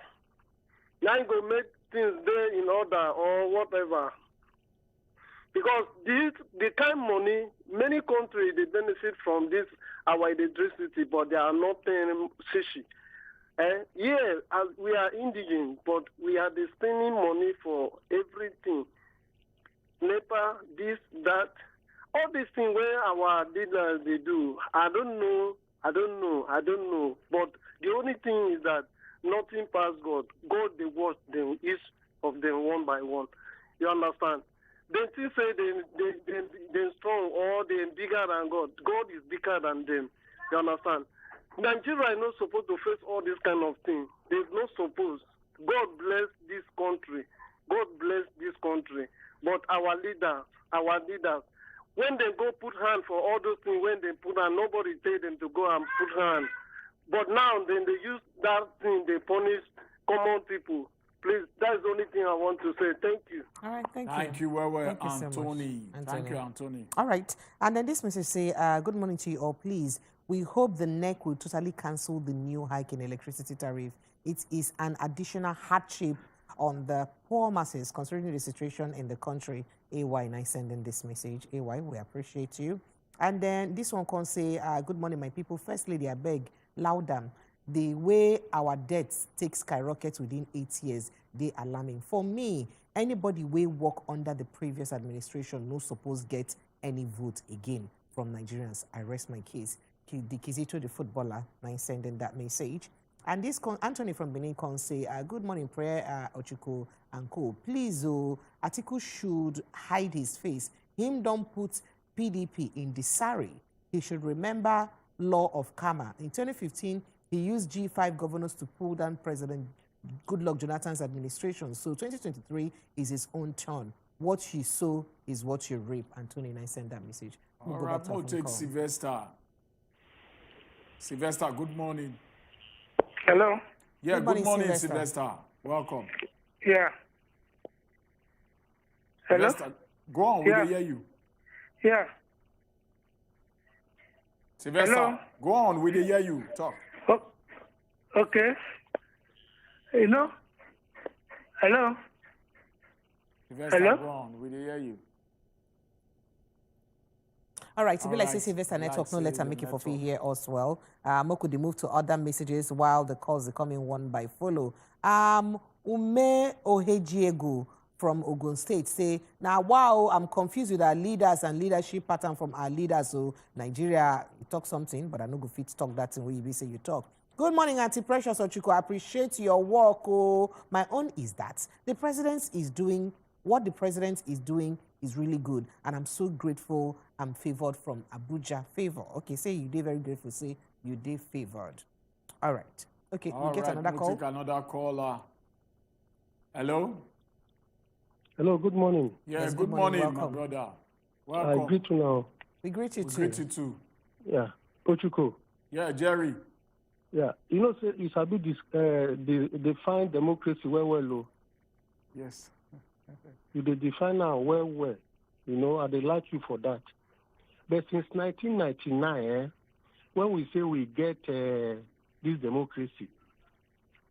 Now you go make things there in order or whatever. Because the kind money, many countries, they benefit from this, our electricity, but they are not paying shishi. Yeah, as we are indigent, but we are spending money for everything. NEPA, this, that, all these things where our dealers, they do. I don't know. But the only thing is that nothing past God. God, they watch them, each of them one by one. You understand? They still say they're strong or they're bigger than God. God is bigger than them. You understand? Nigeria is not supposed to face all this kind of thing. There's no supposed. God bless this country. God bless this country. But our leaders, when they go put hand for all those things, when they put hand, nobody tell them to go and put hand. But now, then they use that thing, they punish common people. Please, that's the only thing I want to say. Thank you. All right, thank you. Thank you, Anthony. So Thank you, Anthony. All right, and then this message say, good morning to you all, please. We hope the NEC will totally cancel the new hike in electricity tariff. It is an additional hardship on the poor masses, considering the situation in the country. AY, and I send in this message. AY, we appreciate you. And then this one can say, good morning, my people. First lady, I beg, louder. The way our debts take skyrocket within 8 years, they alarming. For me, anybody will work under the previous administration no suppose get any vote again from Nigerians. I rest my case. The Kizito, the footballer, I send in that message. And this Anthony from Benin can say, good morning, prayer, Ochuko and co. Please, Atiku should hide his face. Him don't put PDP in the sari. He should remember law of karma. In 2015, he used G5 governors to pull down President Goodluck Jonathan's administration. So 2023 is his own turn. What you sow is what you reap. Anthony and I send that message. All right, we'll take Sylvester. Sylvester, good morning. Hello. Yeah, good morning, Sylvester. Welcome. Yeah. Hello? Sylvester, go on, we Yeah. dey hear you. Yeah. Sylvester, Hello? go on, we dey hear you. Talk. Okay. You know? Hello? Sylvester, Hello? go on, we dey hear you. All right, to be like Alright, say Sylvester like Network, no say let her the make it for free network. here as well. Could they move to other messages while the calls are coming one by follow? Ume Ohejiegu from Ogun State say, now wow, I'm confused with our leaders and leadership pattern from our leaders. So Nigeria, you talk something, but I no go fit talk that thing where you be say you talk. Good morning, Auntie Precious Ochuko. I appreciate your work. Oh, my own is that the president is doing what the president is doing is really good, and I'm so grateful. I'm favored from Abuja. Favor. Okay, say you did very grateful. Say you did favored. All right. Okay, we get another we'll call. take another caller. Hello? Hello, good morning. Yeah, Yes, good morning, my welcome. brother. I Welcome. greet you now. We greet you We too. greet you too. Yeah. Ochuko. Yeah, Jerry. Yeah. You know, say you sabi this define democracy well, oh. Yes. You dey define now well. You know, and they like you for that. But since 1999, when we say we get this democracy,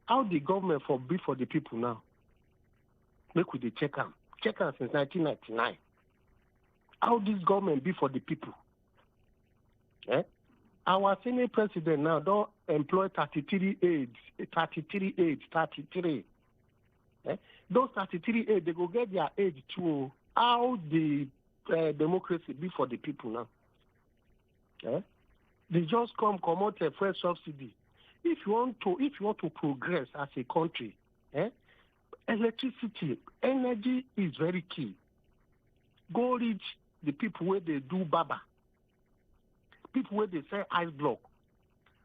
how the government for be for the people now? Make we dey check am since 1999. How this government be for the people? Our Senate president now don't employ 33 aides. Those 33 aides, they go get their age too. How the democracy be for the people now? They just come out a fresh subsidy. If you want to progress as a country, electricity, energy is very key. Go reach the people where they do baba, people where they sell ice block.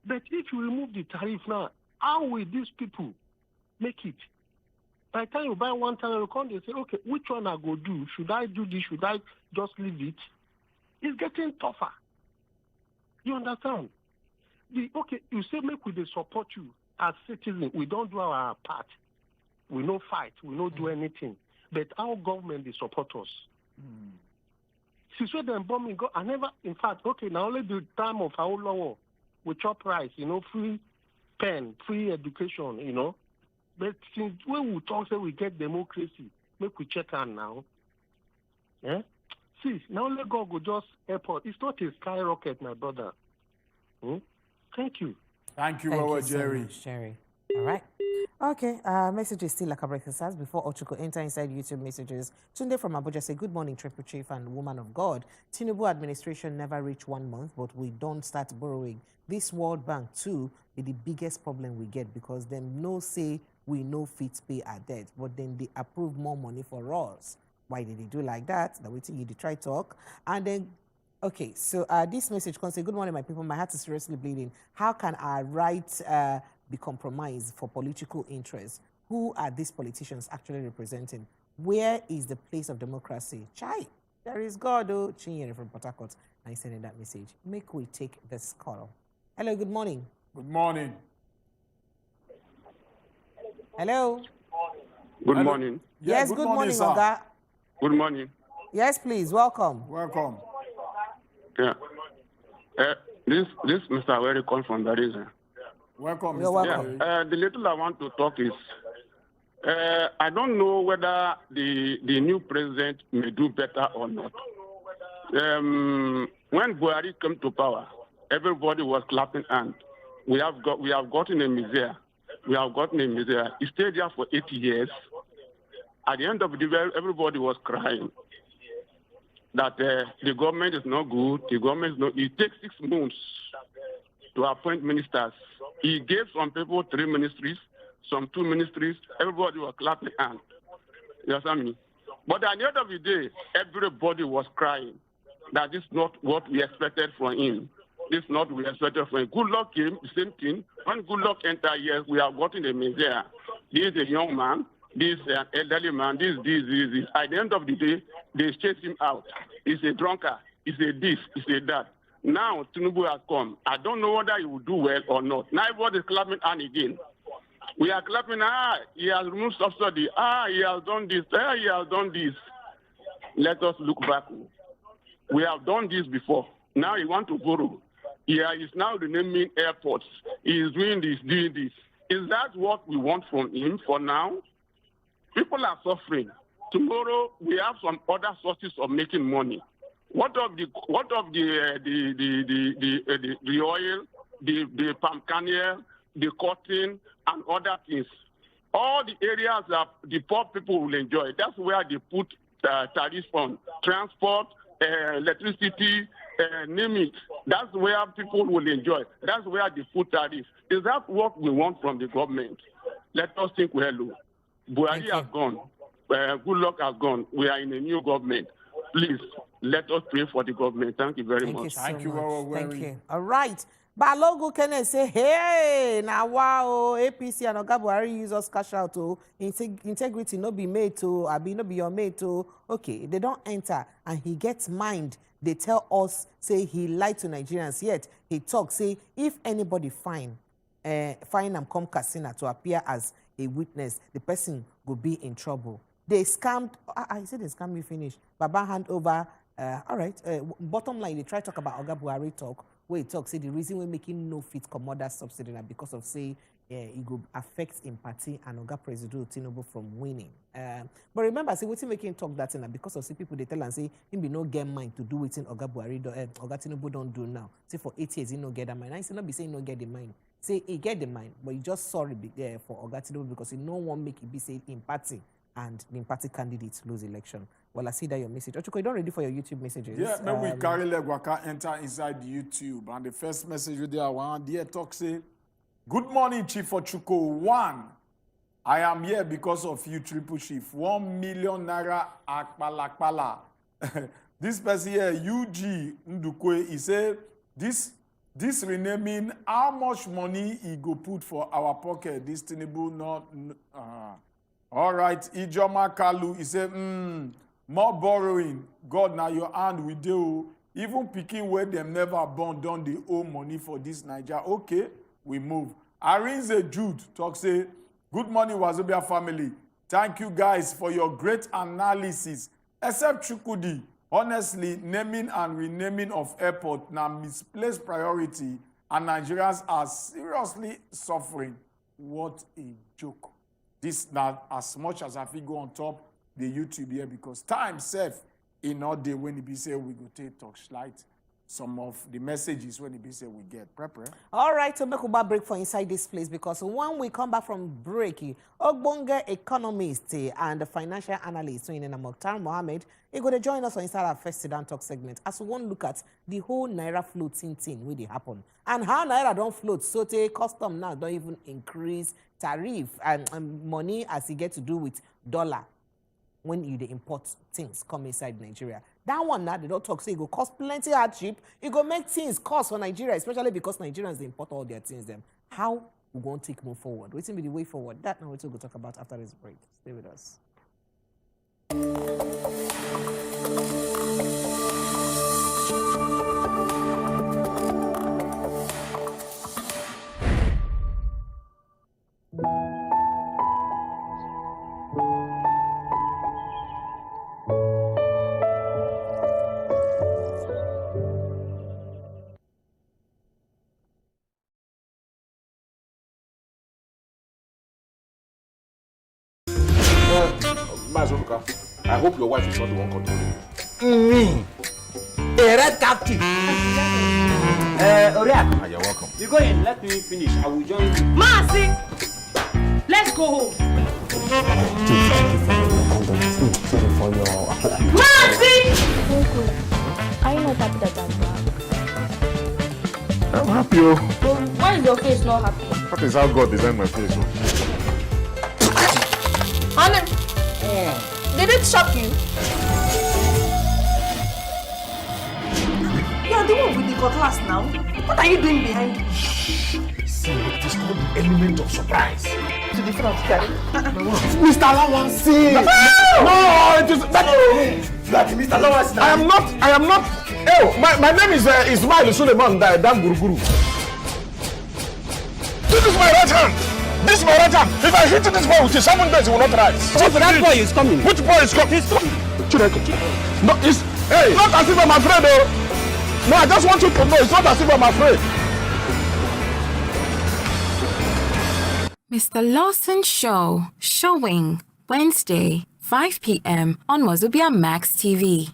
But if you remove the tariff now, how will these people make it? By the time you buy one time, you come, they say, okay, which one I go do? Should I do this? Should I just leave it? It's getting tougher. You understand? Okay, you say make we dey support you as citizens. We don't do our part. We no fight. We no do anything. But our government they support us. Since when them bombing go, I never. In fact, okay, now only the time of Awolowo, we chop rice, free pen, free education, But since when we talk say we get democracy, make we check on now. See, now only God go just airport. It's not a skyrocket, my brother. Thank you. Thank you, Thank you Jerry. so much, Jerry. All right. Okay, message is still like a breakfast. Before Ochuko enter inside YouTube messages, Tunde from Abuja say, good morning, Triple Chief and Woman of God. Tinubu administration never reached 1 month, but we don't start borrowing. This World Bank too is the biggest problem we get because them no say we no fit pay our debt, but then they approve more money for us. Why did they do like that? That we think you try talk. And then, okay, so this message can say, good morning, my people. My heart is seriously bleeding. How can our rights be compromised for political interests? Who are these politicians actually representing? Where is the place of democracy? Chai, there is God, oh, Chinyere from Port Harcourt. I sending that message. Make we take this call. Hello, good morning. Good morning. Hello. Good morning. Yeah, Yes, good morning, sir. Oga. Good morning. Yes, please, welcome. Welcome. Yeah. This Mr. Aweri comes from that reason. Welcome, You're Mr. welcome. Jerry. The little I want to talk is, I don't know whether the new president may do better or not. When Buhari came to power, everybody was clapping hands. We have gotten a misère. We have gotten a misère. He stayed there for 80 years. At the end of the day, everybody was crying that the government is not good. The government is not. It takes 6 months to appoint ministers. He gave some people 3 ministries, some 2 ministries. Everybody was clapping hands. You understand me? But at the end of the day, everybody was crying that this is not what we expected from him. This is not what we expected from him. Good luck came, the same thing. When good luck entered, yes, we have gotten a misère. This is a young man. This is an elderly man. This. At the end of the day, they chase him out. He's a drunkard. He's a this. He's a that. Now, Tinubu has come. I don't know whether he will do well or not. Now everybody is clapping on again. We are clapping, he has removed subsidy. He has done this. He has done this. let us look back. We have done this before. Now he want to borrow. Yeah, he's now renaming airports. He is doing this. Is that what we want from him for now? People are suffering. Tomorrow we have some other sources of making money. What of the oil, the palm kernel, the cotton, and other things? All the areas that the poor people will enjoy. That's where they put tariffs on transport, electricity, name it. That's where people will enjoy. That's where they put tariffs. Is that what we want from the government? Let us think well. Buhari has gone. Good luck has gone. We are in a new government. Please, let us pray for the government. Thank you very much. Thank you. Thank you. All right. Balogu can say, hey, now wow, APC and Oga Buhari use us cash out to integrity no be made to, abi no be your mate to. Okay, they don't enter and he gets mind. They tell us, say he lied to Nigerians, yet he talks, say if anybody fine and come casino to appear as a witness, the person will be in trouble. They scammed, I said they scammed me finish. Baba hand over, all right, bottom line, they try to talk about Oga Buhari talk, where he talks, say the reason we're making no fit commodity subsidy now because of, say, it will affect in party and Oga President Tinubu from winning. But remember, say, what's making talk that now because of, say, people they tell and say, him be no get mind to do it in Oga Buhari, Oga Tinubu don't do now. Say for 8 years, he no get that mind. I say, not be saying no get the mind. Say, he get the mind, but he just sorry for Oga Tinubu because he no one make it be say in party. And the party candidates lose election. Well, I see that your message. Ochiko, you don't ready for your YouTube messages? Yeah, maybe we carry leg waka enter inside YouTube. And the first message there, I want to talk say, good morning, Chief Ochuko. 1, I am here because of you, Triple Chief. 1 million naira akpala. This person here, UG Ndukwe, he said, this renaming, how much money he go put for our pocket? This Tinubu not... All right, Ijoma Kalu, he said, more borrowing. God, now your hand we do. Even picking where them never born, done the owe money for this Nigeria. Okay, we move. Arinze Jude talk say, good morning, Wazobia family. Thank you guys for your great analysis. Except Chukudi, honestly, naming and renaming of airport now misplaced priority and Nigerians are seriously suffering. What a joke. This not as much as I feel go on top the YouTube here because time safe in all day when it be say we go take talk slide some of the messages when it be say we get prepare. All right, so make a break for inside this place because when we come back from break, Ogbonge economist and the financial analyst in Mokhtar Mohammed, he going to join us on inside our first sit down talk segment as we want to look at the whole Naira floating thing where they happen and how Naira don't float. So the custom now don't even increase tariff and money as it get to do with dollar when you import things come inside Nigeria. That one now, they don't talk, so it will cost plenty hardship. It will make things cost for Nigeria, especially because Nigerians, they import all their things. Them. How we going to take move forward? What's be the way forward? That now we're going to talk about after this break. Stay with us. I hope your wife is not the one controlling you. Me? A red captain. Oria. You're welcome. You go in, let me finish. I will join you. Mercy! Let's go home. Mercy! Uncle, are you not happy that I'm back? I'm happy. Oh. Why is your face not happy? That is how God designed my face. Honey, did it shock you? You are the one with the cutlass now. What are you doing behind me? See, it is called the element of surprise. To the front, Mr. Lawansi! No, it is that Mr. Lawansi. I am not. Oh, my name is Ismail Suleiman Dan Guruguru. This is my right hand. This is my right hand. If I hit this boy with 7 days, it will not rise. Chief, that boy is coming. Which boy is coming? He's coming. Chief, No, it's not as if I'm afraid, though. No, I just want you to know it's not as if I'm afraid. Mr. Lawson Show, showing Wednesday, 5 p.m. on Wazobia Max TV.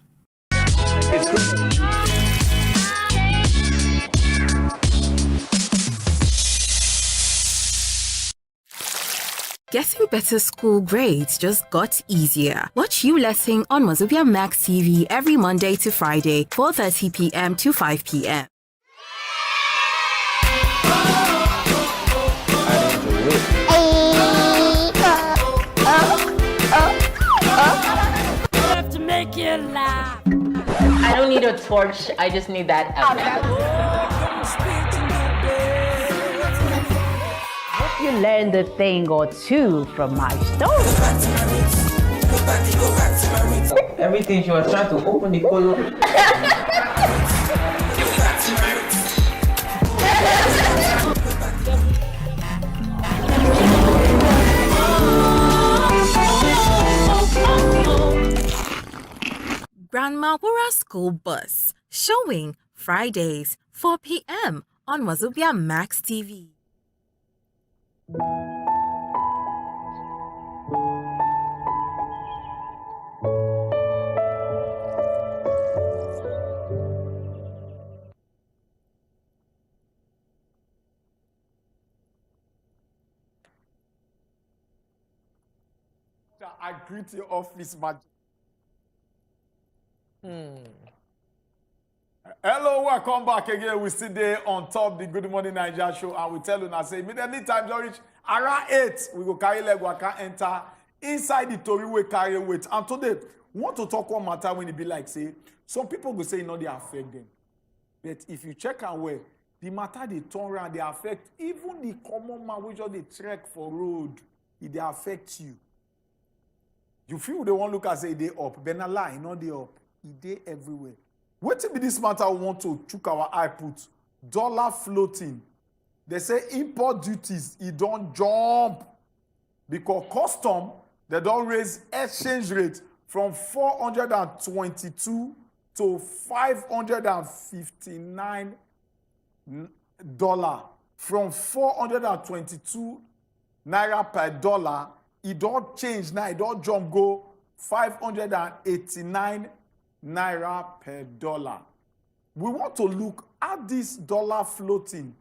Getting better school grades just got easier. Watch You Lesson on Wazobia Max TV every Monday to Friday, 4:30 p.m. to 5 p.m. Have to make you laugh. I don't need a torch. I just need that You learned a thing or two from my story. Everything she was trying to open the color. Grandma Wura School Bus, showing Fridays, 4 p.m. on Wazobia Max TV. I greet your office, man. Hello, welcome back again. We still there on top the Good Morning Nigeria show, and we tell you now, say, immediately time you reach around 8, we go carry leg, we can enter inside the Tory we carry weight. And today, we want to talk one matter when it be like, say, some people go say, they affect them. But if you check and where, the matter they turn around, they affect even the common man which just they trek for road, they affect you. You feel they won't look and say they up, but not lie, they up. They everywhere. What be this matter we want to chook our eye put? Dollar floating. They say import duties, it don't jump. Because custom, they don't raise exchange rate from 422 to $559. From 422 naira per dollar, it don't change now, it don't jump go 589 naira per dollar. We want to look at this dollar floating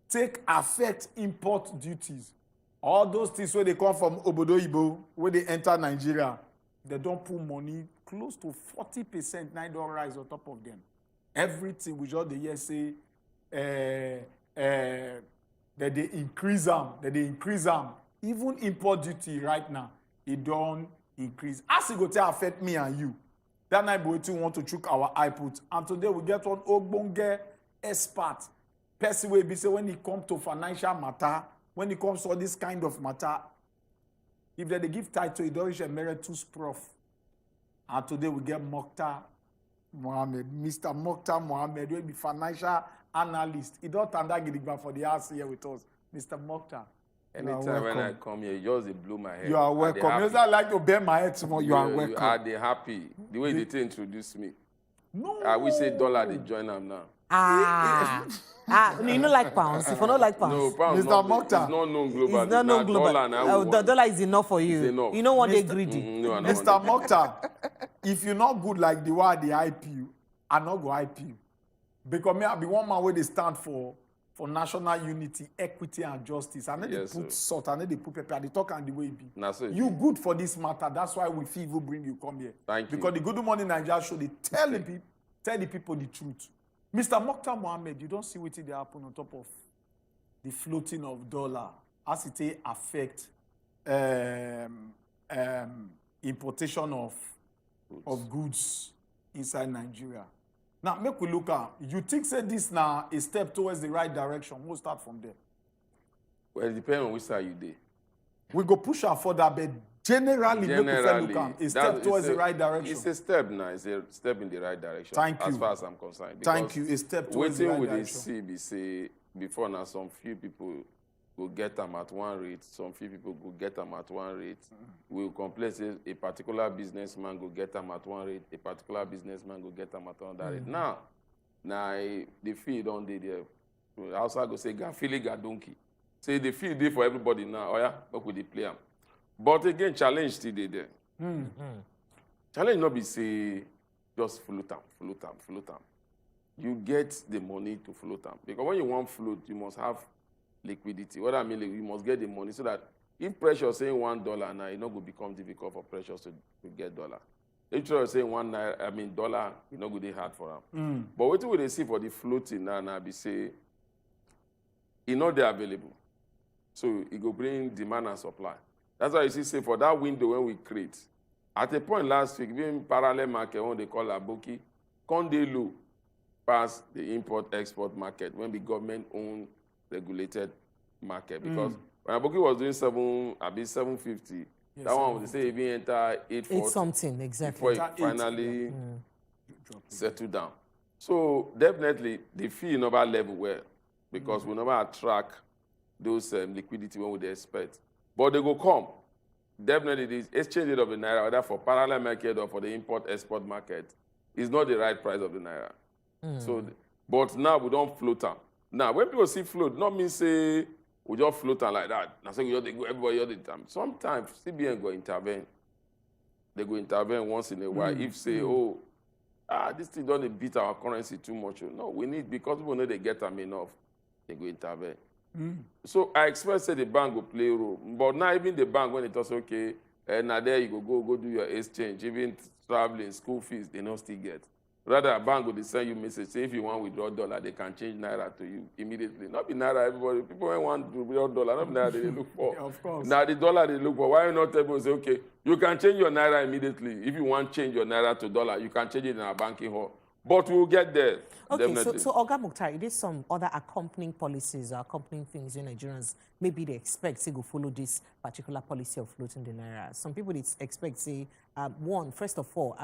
take affect import duties. All those things where they come from Obodo Ibo, where they enter Nigeria, they don't put money close to 40%, $9 rise on top of them. Everything we just the year say that they increase them, Even import duty right now, it don't increase. As it go to affect me and you, that night we want to chook our eye put. And today we get one ogbonge expert. Person will be say when it comes to financial matter, when it comes to this kind of matter, if they give title, it don't emeritus prof. And today we get Mr. Mokhtar Mohammed, will be financial analyst. He don't stand that for the house here with us. Mr. Mokhtar. Anytime when I come here, you just blow my head. You are welcome. You don't like to bend my head tomorrow. You are welcome. You are the happy. The way they introduce me. No. I will say dollar, they join them now. You don't like pounds. If you don't like pounds. No, pounds. Mr. Mokhtar. It's not known global. It's not known global. The dollar is enough for you. It's enough. You don't want to greedy. No, Mr. Mokhtar, if you're not good like the way they hype you, I'm not going to hype you. Because me, I be one man where they stand for national unity, equity, and justice. I need to put salt, I need to put pepper, I talk and the way it be. You good for this matter. That's why we feel bring you come here. Thank you. Because the Good Morning Nigeria show, they tell the people the truth. Mr. Mokhtar Mohammed, you don't see what they happen on top of the floating of dollar as it affect importation of goods inside Nigeria. Now, make we look at, you think say this now a step towards the right direction. We'll start from there. Well, it depends on which side you did. We go push her further, but generally make we look at a step towards the right direction. It's a step now. It's a step in the right direction. Thank you. As far as I'm concerned. Thank you. A step towards the right direction. Waiting with the CB say before now, some few people go get them at one rate. Some few people go get them at one rate. We will complain, say a particular businessman go get them at one rate, a particular businessman go get them at another rate. Now, the fee don't dey there. I also go say, Gafili Gadonki. Say the fee dey for everybody now. Oh yeah, but we dey play them. But again, challenge still dey there. Challenge not be say, just float them. You get the money to float them. Because when you want float, you must have liquidity. What I mean, you must get the money so that if Precious saying $1 now, it not going to become difficult for Precious to get dollar. If Precious saying $1, it not going to be hard for them. But what will they see for the floating now be say, it not there available. So it go bring demand and supply. That's why you see, say for that window when we create, at a point last week, being parallel market, when they call Aboki, Conde low past the import-export market when the government-owned regulated market. Because when Aboki was doing 750, yes, that one would say even enter 840. 8 something, exactly. Before it finally settled down. So definitely the fee never level well because we never attract those liquidity when we expect. But they go come. Definitely the exchange rate of the Naira, whether for parallel market or for the import-export market, is not the right price of the Naira. So, but now we don't float them. Now, when people see float, not mean say we just float them like that. Now, say we just go everybody all the time. Sometimes CBN go intervene. They go intervene once in a while. If say, this thing don't beat our currency too much. No, we need, because people know they get them enough, they go intervene. So I expect say the bank will play a role. But now even the bank, when it was okay, now there you go do your exchange, even traveling, school fees, they don't still get. Rather, a bank will send you message, say if you want to withdraw dollar, they can change Naira to you immediately. Not be Naira, everybody. People want to withdraw dollar, not be Naira they look for. Yeah, of course. Now the dollar they look for. Why not tell people say, okay, you can change your Naira immediately. If you want to change your Naira to dollar, you can change it in our banking hall. But we'll get there. Okay, definitely. so Oga Mukhtar, there's some other accompanying policies or accompanying things in Nigerians. Maybe they expect to go follow this particular policy of floating the Naira. Some people they expect, say, one, first of all,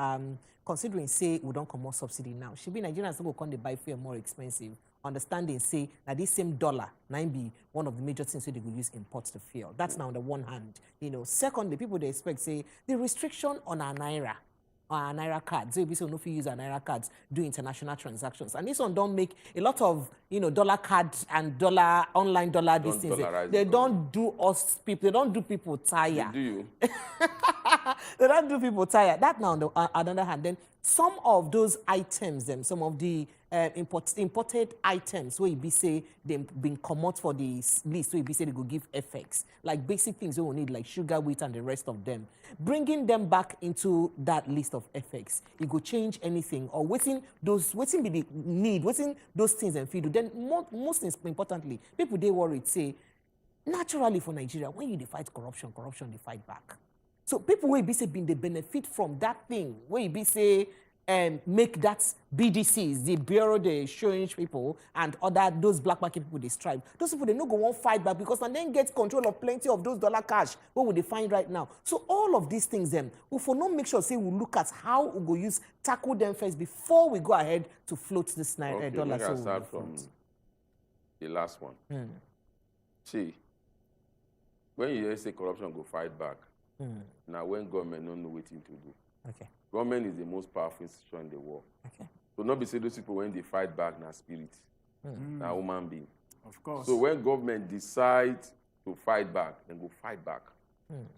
considering, say, we don't come more subsidy now. Should be Nigerians go come they buy fuel more expensive. Understanding, say, that this same dollar, be one of the major things so they will use import to fuel. That's now on the one hand. Secondly, people they expect, say, the restriction on our Naira. Our Naira cards. So if you no use our Naira cards, do international transactions. And this one don't make a lot of, dollar cards and online dollar these things. They don't do us people, they don't do people tired. They do you. They don't do people tired. That now on the other hand, then some of those items, some of the imported items where you be say they've been come out for the list, so you be say they go give effects, like basic things we need, like sugar, wheat, and the rest of them. Bringing them back into that list of effects, it go change anything or waiting be the need, waiting those things and feed. Then most importantly, people they worried say naturally for Nigeria when you fight corruption they fight back. So people will be say being the benefit from that thing where you be say make that BDCs, the bureau they showing people and other those black market people they strive. Those people they no go won't fight back because and then get control of plenty of those dollar cash. What would they find right now? So all of these things we for not make sure say we look at how we go use tackle them first before we go ahead to float this dollar. Let me start from the last one. See, when you say corruption go fight back, now when government don't know what to do. Okay. Government is the most powerful institution in the world. Okay. So not be say those people when they fight back na spirit, na human being. Of course. So when government decide to fight back, then go fight back.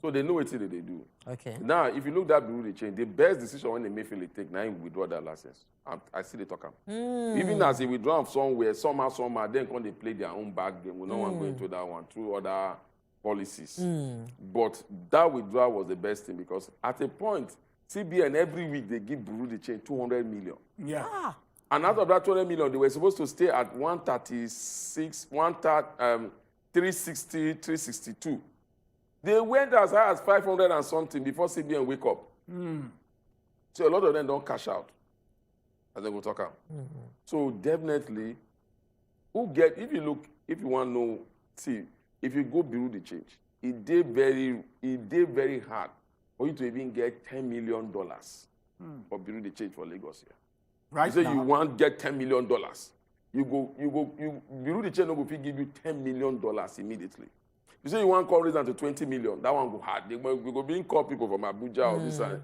So they know what they do. Okay. Now, if you look that Bureau de change, the best decision when they may feel they take, now withdraw that license. I see they talk them. Even as they withdraw somewhere, somehow, then when they play their own back game, we no one go into that one through other policies. But that withdrawal was the best thing because at a point, CBN every week they give Bureau de change 200 million. Yeah. And out of that 200 million, they were supposed to stay at 360, 362. They went as high as 500 and something before CBN wake up. So a lot of them don't cash out as they go talk out. So definitely, if you want to know, see, if you go Bureau de change, it did very hard for you to even get $10 million for Bureau de change for Lagos here. Right you say now. you want to get $10 million. Bureau de change no go fit give you $10 million immediately. You say you want to raise them to 20 million, that one go hard. We go being call people from Abuja or this side.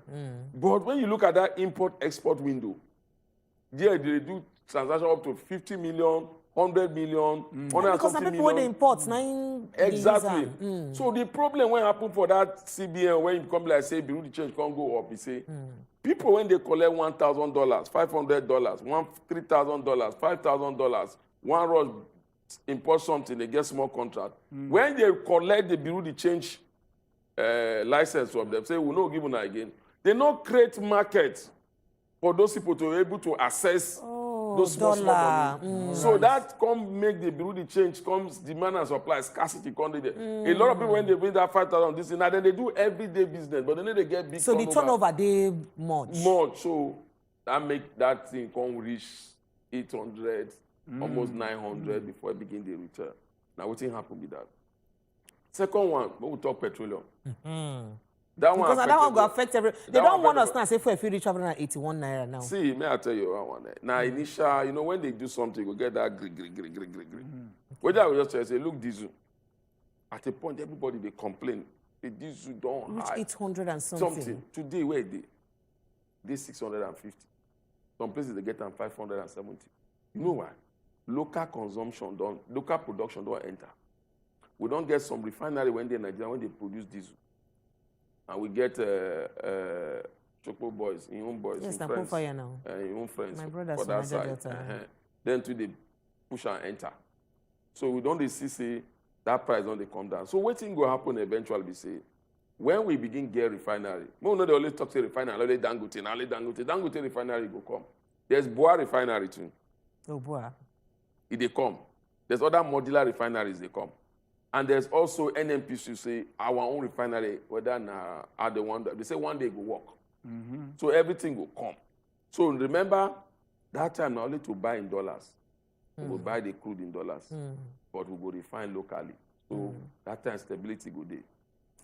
But when you look at that import-export window, there they do transaction up to 50 million, 100 million, 100 because some people when they import, exactly. So the problem when happen for that CBN when it come like say Bureau de change can't go up, you say people when they collect $1,000, $500, $3,000, $5,000, one rush import something, they get small contract. When they collect the Bureau de change license from them, say we'll not give them again. They not create market for those people to be able to access those small money. So that come make the Bureau de change comes demand and supply scarcity come there. A lot of people when they bring that 5,000 this and that, then they do everyday business, but then they get big. So the turnover they much. So that make that thing come reach 800, almost 900 before it begin the return. Now what thing happen with that? Second one, when we talk petroleum. That because that one will affect every. They don't want us now say for if you reach 181 naira now. See, may I tell you one. Now initial, you know, when they do something, you get that grig. Whether I will just say, look, diesel. At a point, everybody they complain. The diesel don't reach high. 800 and something. Today, where they 650. Some places they get them 570. You know why? Local consumption local production don't enter. We don't get some refinery when they're in Nigeria when they produce diesel. And we get Choco boys, your own boys, yes, your friends, fire now. Your own friends my brothers for that side. Then to the push and enter. So we don't see that price don't they come down. So what thing will happen eventually? Be say when we begin get refinery, we know they always talk to refinery, only Dangote refinery go come. There's Boa refinery too. Oh Boa. They come. There's other modular refineries they come. And there's also NNPC say our own refinery, whether are the one that they say one day go work. So everything will come. So remember that time not only to buy in dollars, we will buy the crude in dollars, but we go refine locally. So that time stability go there.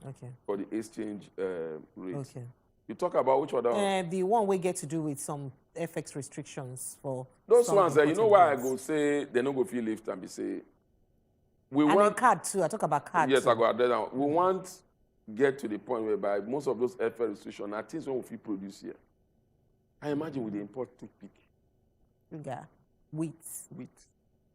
Okay. For the exchange rate. Okay. You talk about which other? The one we get to do with some FX restrictions for those ones. You know why I go say they don't go feel lift and be say. We want card too. I talk about card. Yes, too. I go address that. We want get to the point whereby most of those FL restrictions are things we produce here. I imagine with the import toothpick. Yeah. Wheat.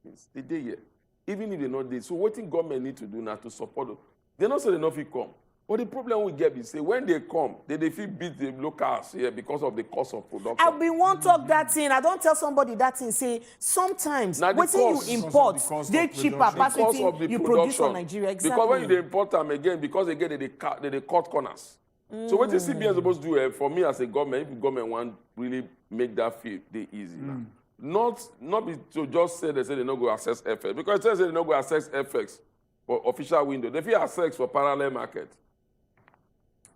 Yes. They day here. Even if they not there. So what the government need to do now to support them? They not say they not fit come. But the problem we get is say when they come, they feel beat the locals here because of the cost of production. I be one talk that thing. I don't tell somebody that thing. Say sometimes when you import, they cheaper pass it you produce from Nigeria. Exactly. Because when you import them again, because again they cut corners. So what the CBN is supposed to do for me as a government, if the government want really make that feel they easy now. Not be to just say they not go access FX. Because it says they not go access FX for official window. They feel access for parallel market.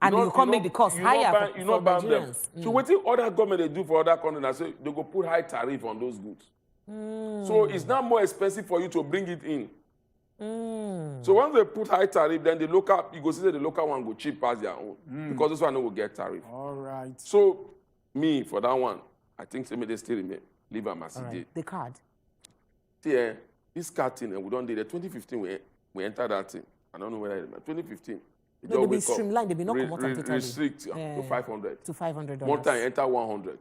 And you can't make the cost higher for Nigerians. So what the other government they do for other countries, I say they go put high tariff on those goods. So it's not more expensive for you to bring it in. So once they put high tariff, then the local, you go see that the local one go cheap as their own. Because this one will get tariff. All right. So me, for that one, I think they still remain. Leave them as it did. The card. See, this card thing, and we don't do it. 2015, we entered that thing. I don't know whether I remember. 2015. No, they be streamlined. They be not come out totally. Restrict to 500. To $500. One time enter 100.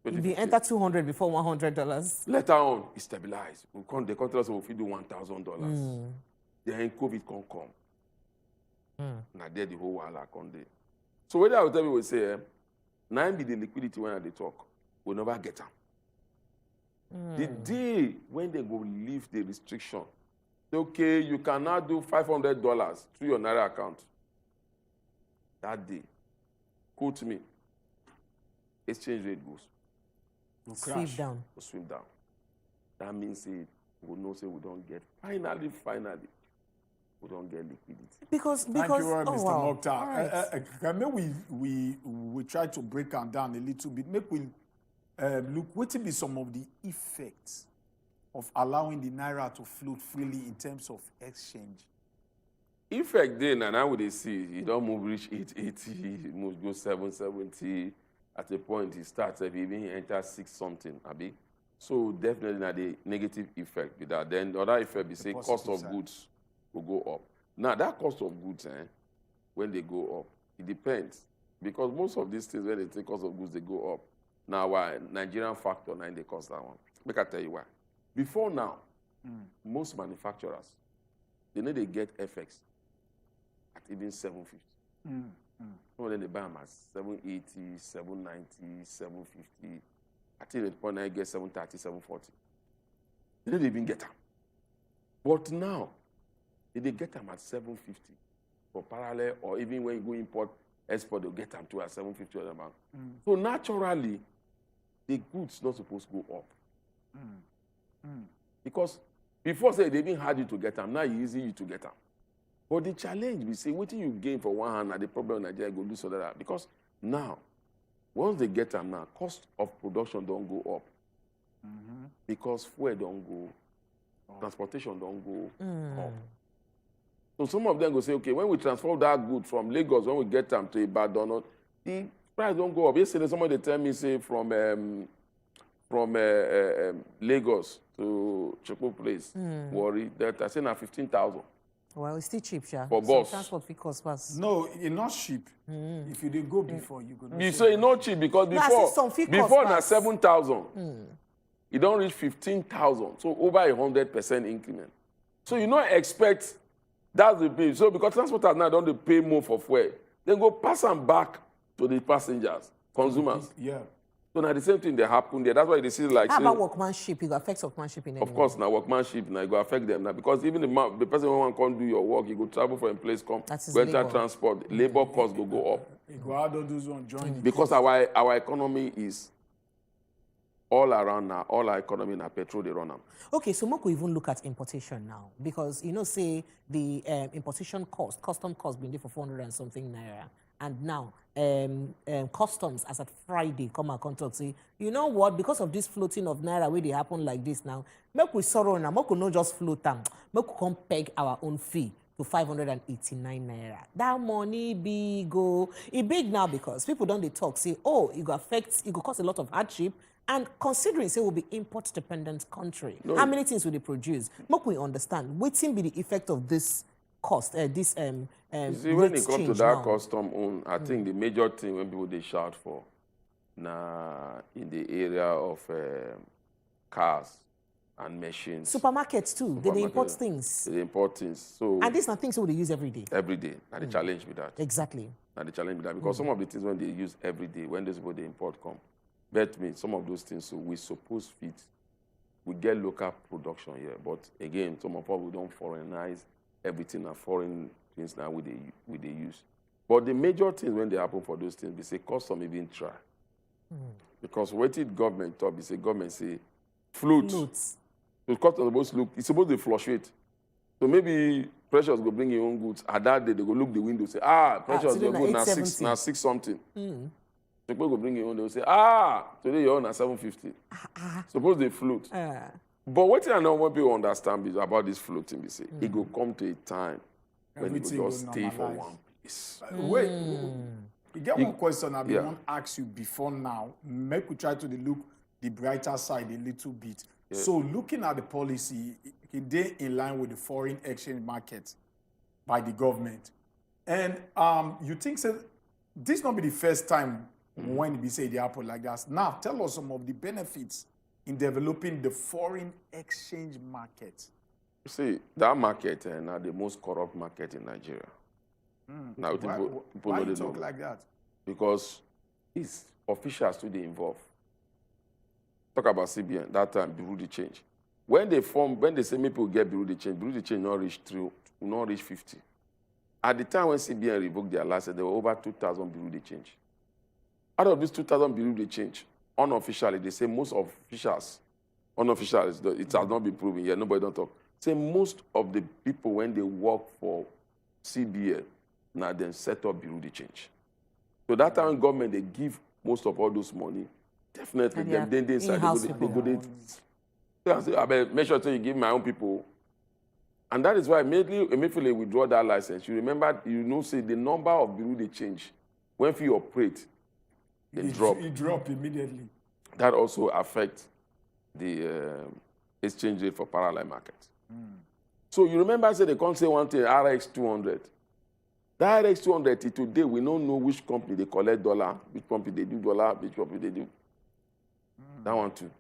You be enter $200 before $100. Later on, it stabilized. The country will feed you $1,000. Then COVID can come. Now there the whole world come there. So whether I will tell you, we say, now be the liquidity when they talk, we'll never get them. The day when they go lift the restriction, okay, you can now do $500 through your Naira account. That day, quote me, exchange rate goes. Sweep down. Sweep down. That means we know say we don't get, finally, we don't get liquidity. Because Thank you, Mr. wow. Mokhtar. Right. We try to break them down a little bit. Make we look, what will be some of the effects of allowing the Naira to float freely in terms of exchange? Effect then, and now we see, you don't move reach 880, it moves go 770. At a point, he starts, even enter 6 something, Abi. So definitely now the negative effect with that. Then the other effect be say cost of goods will go up. Now that cost of goods, when they go up, it depends. Because most of these things, when they take cost of goods, they go up. Now why Nigerian factor, now they cost that one. Make I tell you why. Before now, most manufacturers, they know they get FX at even 750. Some of them they buy them at 780, 790, 750. I think at the point I get 730, 740. They don't even get them. But now, if they get them at 750 for parallel, or even when you go import, export, they'll get them to at 750 or the So naturally, the goods not supposed to go up. Because before, say, they even had you to get them. Now it's easy you to get them. But the challenge, we say, what do you gain for one hand, and the problem in Nigeria go do so that. Because now, once they get them now, cost of production don't go up. Because fuel don't go, transportation don't go up. So some of them go say, okay, when we transfer that good from Lagos, when we get them to Ibadan, the price don't go up. Yesterday, somebody tell me, say, from Lagos to Chukwu Place, Worry, that I say now 15,000. Well, it's still cheap, sha. For so bus. transport fee cost pass. No, it's not cheap. If you didn't go before, you go. You say it's not cheap because before now 7,000. It don't reach 15,000. So over 100% increment. So you don't expect that's the bill. So because transporters now don't pay more for fuel, then go pass them back to the passengers, consumers. Yeah. So now the same thing they happen there. That's why they see like. How about workmanship? It affects workmanship in any Of course, now workmanship now it go affect them now because even the person who want can't do your work, you go travel from a place, come go enter transport, labor costs go up. You go out those one join. Because our economy is all around now. All our economy now petrol they run them. Okay, so Moko even look at importation now because say the importation cost, custom cost been there for 400 and something naira. And now, customs, as at Friday, come and talk, say, you know what, because of this floating of naira, where they happen like this now, make we sorrow now, make we not just float them, make we come peg our own fee to 589 naira. That money big go. It big now because people don't they talk, say, oh, it go cause a lot of hardship. And considering, say, we'll be import-dependent country, how many things will they produce? Make we understand, what will be the effect of this cost, see, when it comes to that custom own, I think the major thing when people they shout for now in the area of cars and machines. Supermarkets too. They import things. They import things. So and these are things that they use every day. Every day. And the challenge with that. Exactly. And the challenge with that. Because some of the things when they use every day, when those people they import come, bet me, some of those things so we suppose fit. We get local production here. But again, some of us we don't foreignize everything are foreign things now we they use. But the major things when they happen for those things, they say custom even try. Because what did government talk? They say government say floats. So custom it's supposed to fluctuate. So maybe Precious go bring your own goods. At that day they go look the window say, Precious go now 6 something. People go bring your own, they will say, today your own at 750. Suppose they float. But what I know when people understand is about this floating, they say, it will come to a time when it will just stay for one place. Wait, you get one question I want to ask you before now. Make we try to look the brighter side a little bit. Yeah. So looking at the policy, it in line with the foreign exchange market by the government. And you think so, this not be the first time when we say the apple like that. Now, tell us some of the benefits in developing the foreign exchange market. See, that market is now the most corrupt market in Nigeria. Now, people why know you talk like that? Because it's officials today involved. Talk about CBN, that time, Bureau de Change. When they say people get Bureau de Change not reach 50. At the time when CBN revoked their license, there were over 2,000 Bureau de Change. Out of these 2,000 Bureau de Change, unofficially, they say most officials, unofficially, it has not been proven yet, nobody don't talk, say most of the people, when they work for CBN, now then set up Bureau de Change. So that time government, they give most of all those money, definitely, then they decide I mean, make sure you give my own people. And that is why immediately withdraw that license. You remember, say the number of Bureau de Change, when you operate, It drop immediately. That also affects the exchange rate for parallel market. So you remember I said they can't say one thing, RX 200. That RX 200 today, we don't know which company they collect dollar, which company they do dollar, which company they do. That one too.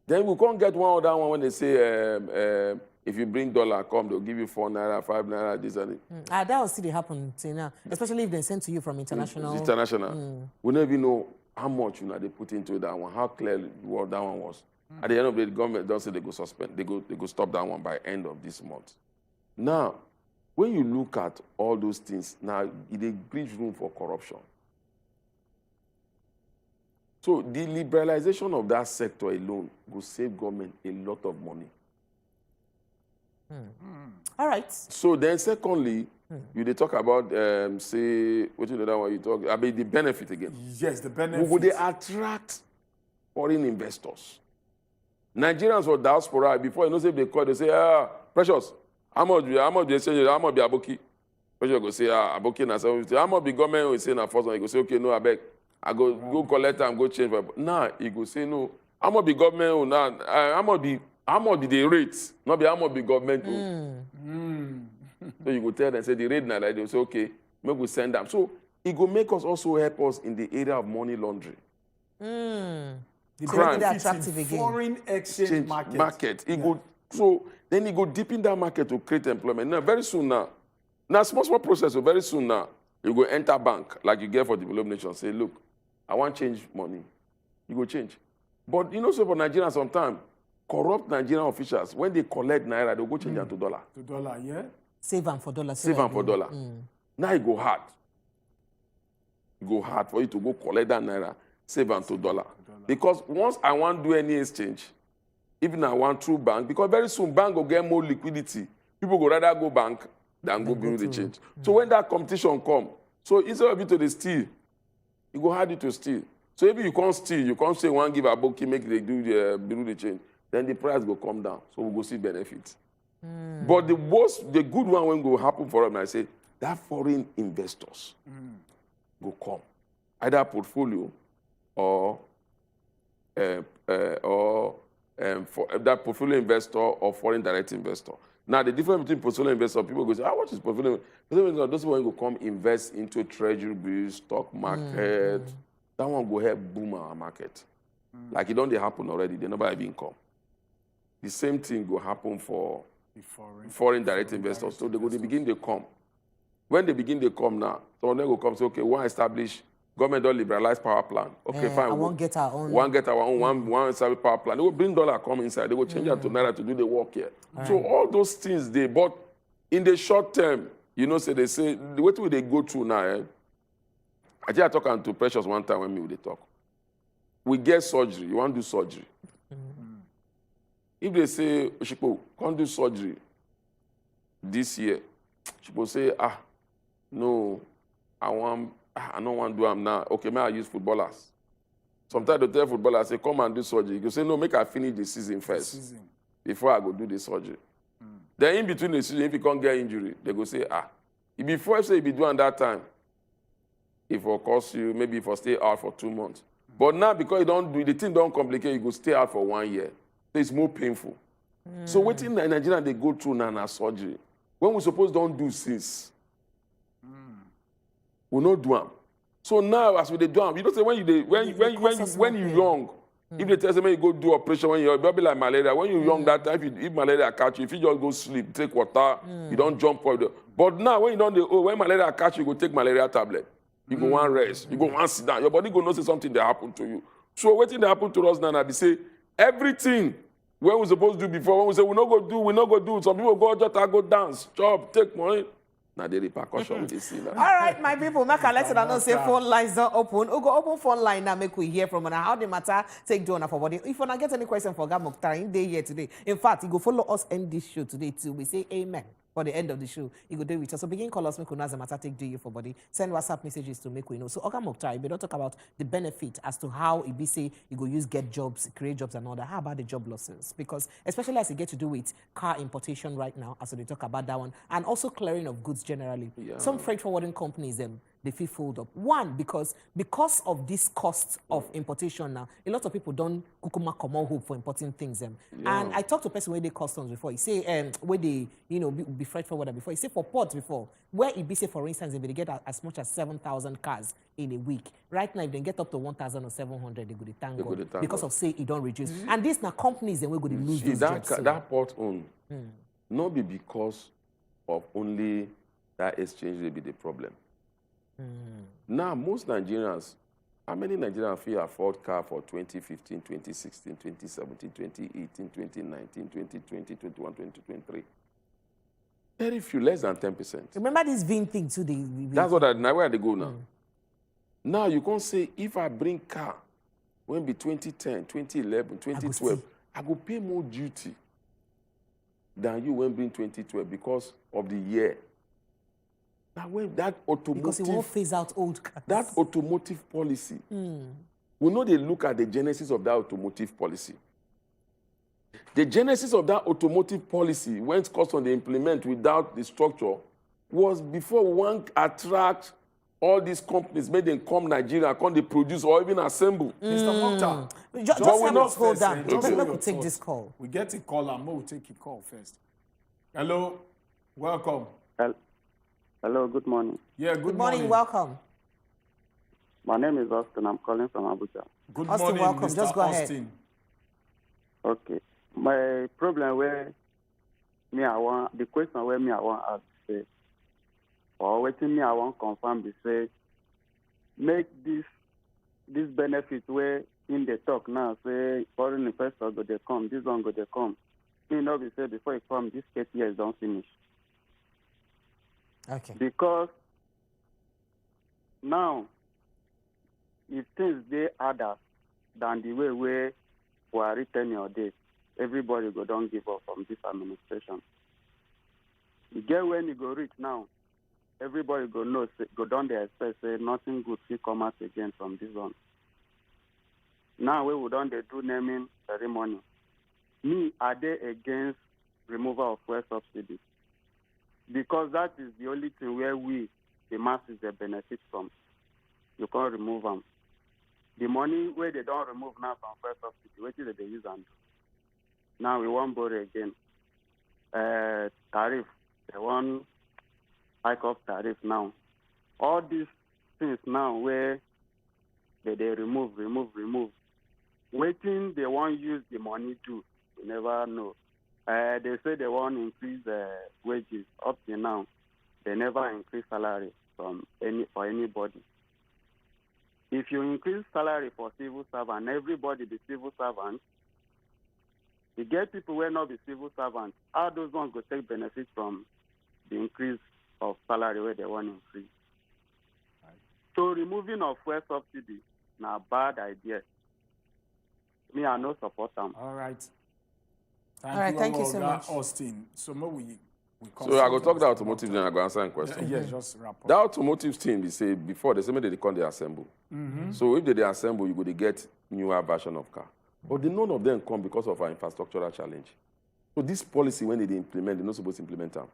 Then we can't get one other one when they say if you bring dollar, come, they'll give you 4 naira, 5 naira, this and it. That will still happen till now, especially if they send to you from international. International. We never know how much they put into that one, how clear what that one was. At the end of the day, the government does say they go suspend, they go stop that one by end of this month. Now, when you look at all those things, now it gives room for corruption. So the liberalization of that sector alone will save government a lot of money. All right. So then secondly, you talk about, say, what you know that one you talk about the benefit again. Yes, the benefit. Would they attract foreign investors? Nigerians or diaspora, before you know, say they call, they say, Precious, how much the exchange, how much be Aboki? Precious go say, Aboki na 750. How much the government will say na first one? He go say, okay, no, I beg. I go collect and go change. Now, he go say, no. How much the government will now, how much the rate? Not be how much the government will. So you go tell them, say the rate now, like they will say, okay, maybe we send them. So it will make us also help us in the area of money laundering. The crime. Attractive again. Foreign exchange market. It go, so then you go deep in that market to create employment. Now, very soon now, small process, so very soon now, you go enter bank, like you get for developed nations, say, look, I want to change money. You go change. But you know, so for Nigerians sometimes, corrupt Nigerian officials, when they collect naira, they go change them to dollar. To dollar, yeah? Save them for dollar. Save them for dollar. Now it go hard. It go hard for you to go collect that naira, save them to dollar. Because once I want to do any exchange, even I want through bank, because very soon bank will get more liquidity. People go rather go bank than go build the change. So when that competition come, so instead of you to steal, it go hard you to steal. So if you can't steal, you can't say one give a book, make they do build the change, then the price will come down. So we go see benefits. But the good one when go happen for them, I say, that foreign investors go come. Either portfolio or for that portfolio investor or foreign direct investor. Now, the difference between portfolio investor, people go say, what is portfolio investor? Those people go come invest into treasury bills, stock market. That one go help boom our market. Like it don't happen already, they never have income. The same thing will happen for foreign direct investors. So they begin to come. When they begin to come now, some of them will come say, okay, one establish, government don't liberalize power plant. Okay, fine. One get our own. One establish power plant. They will bring dollar come inside. They will change it to naira to do the work here. So all those things but in the short term, you know, they say, the way they go through now, I just talking to Precious one time when they talk. We get surgery. You want to do surgery. If they say, Oshipo, can't do surgery this year, Oshipo say, no, I don't want to do them now. Okay, may I use footballers? Sometimes they tell footballers, say, come and do surgery. You say, no, make I finish the season first before I go do the surgery. Then in between the season, if you can't get injury, they go say, before I say you be doing that time, it will cost you, maybe if you stay out for 2 months. But now, because you don't do the thing don't complicate, you go stay out for 1 year. So it's more painful. So waiting in Nigeria, they go through now surgery. When we suppose don't do since, we not do them. So now, as we do them, you don't say when you're young, if they tell you go do operation when you're be like malaria, when you're young that time, if malaria catch you, if you just go sleep, take water, you don't jump out. But now when you don't, when malaria catch you, go take malaria tablet. You go one rest, you go one sit down. Your body go know say something that happened to you. So waiting that happen to us now, they say everything when we supposed to do before, when we say we not go do. Some people go just go dance, job, take money. Now the repercussion we see now. All right, my people, make I let you know say phone lines don't open. We go open phone line now, make we hear from her how the matter take down for body. If you not get any question for Oga Mukhtar in day here today, in fact, you go follow us end this show today too. We say amen. For the end of the show, you go do with us. So begin call us, make we know as a matter take do you for body. Send WhatsApp messages to make we know. So Oga Mukhtar, we don't talk about the benefit as to how it be say you go use get jobs, create jobs and all that. How about the job losses? Because especially as you get to do with car importation right now, as we talk about that one, and also clearing of goods generally. Yeah. Some freight forwarding companies they feel fold up. One, because of this cost of importation now, a lot of people don't kukuma common hope for importing things. And I talked to a person where they customs before. He say, where they, be freight forwarder before. He say for ports before, where it be say, for instance, if they get as much as 7,000 cars in a week. Right now, if they get up to 1,700, they go to thank God because of say it don't reduce. And these now companies, then we're going to lose those jobs. That port own, not be because of only that exchange will be the problem. Now, most Nigerians, how many Nigerians feel afford car for 2015, 2016, 2017, 2018, 2019, 2020, 2021, 2023? Very few, less than 10%. Remember this VIN thing too? That's what where they go now. Now, you can't say, if I bring car, when be 2010, 2011, 2012, I go pay more duty than you when bring 2012 because of the year. Now, when that automotive... Because it won't phase out old cars. That automotive policy, we know they look at the genesis of that automotive policy. The genesis of that automotive policy, when custom they implement without the structure, was before one attract all these companies, made them come Nigeria, come they produce or even assemble. Mr. Mokhtar, just let us hold down. Just let us take this call. We get a call and we'll take a call first. Hello, welcome. Hello, good morning. Yeah, good morning. Welcome. My name is Austin. I'm calling from Abuja. Good Austin, morning, welcome. Mr. Just go Austin. ahead. Okay. My problem where the question where I want to ask say, or waiting I want confirm be say, make this benefit where in the talk now say foreign investors go they come, this one go they come. Me know be say before it come, this 8 years don't finish. Okay. Because now, if things they harder than the way where Buhari tenure days, everybody go don't give up from this administration. You get when you go reach now, everybody go know, go down there expect say nothing good will come out again from this one. Now we would don't they do naming ceremony. Me, are they against removal of fuel subsidies? Because that is the only thing where we, the masses, they benefit from. You can't remove them. The money where they don't remove now from fuel subsidy, what is they use and do? Now we won't borrow again. Tariff, they want hike of tariff now. All these things now where they remove. Waiting, they won't use the money to. You never know. They say they want to increase wages. Up to now, they never increase salary for anybody. If you increase salary for civil servant, everybody be civil servant. You get people who will not be civil servants. How those ones go take benefit from the increase of salary where they want to increase? Right. So removing of fuel subsidy na a bad idea. Me, I no support them. All right. Thank you so much, Austin. So we I go talk the automotive, then I go answer a question. Yes, just wrap up. That automotive team, they say before they say maybe they come they assemble. So if they assemble, you go to get newer version of car. But none of them come because of our infrastructural challenge. So this policy, when they implement, they're not supposed to implement them.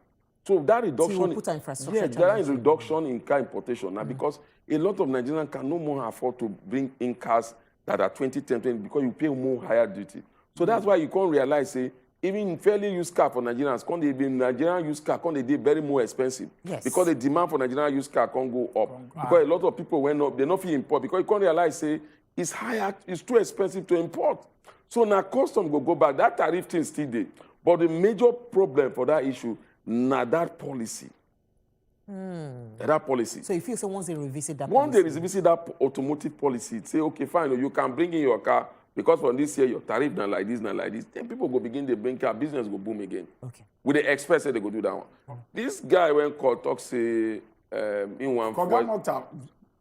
So that reduction, so put infrastructure there is reduction in car importation now because a lot of Nigerians can no more afford to bring in cars that are 2010 because you pay more higher duty. So that's why you can't realize, say, even fairly used car for Nigerians, can they be Nigerian used car, can they be very more expensive? Yes. Because the demand for Nigerian used car can go up. Because a lot of people went up, they not feel import because you can't realize, say, it's higher, it's too expensive to import. So now custom go back. That tariff thing still there. But the major problem for that issue, now that policy. That policy. So you feel so once they revisit that Once policy? they revisit that automotive policy, say, okay, fine, you can bring in your car because from this year your tariff now like this, then people go begin to bring car, business go boom again. Okay. With the express, say they go do that one. This guy went called talk say in one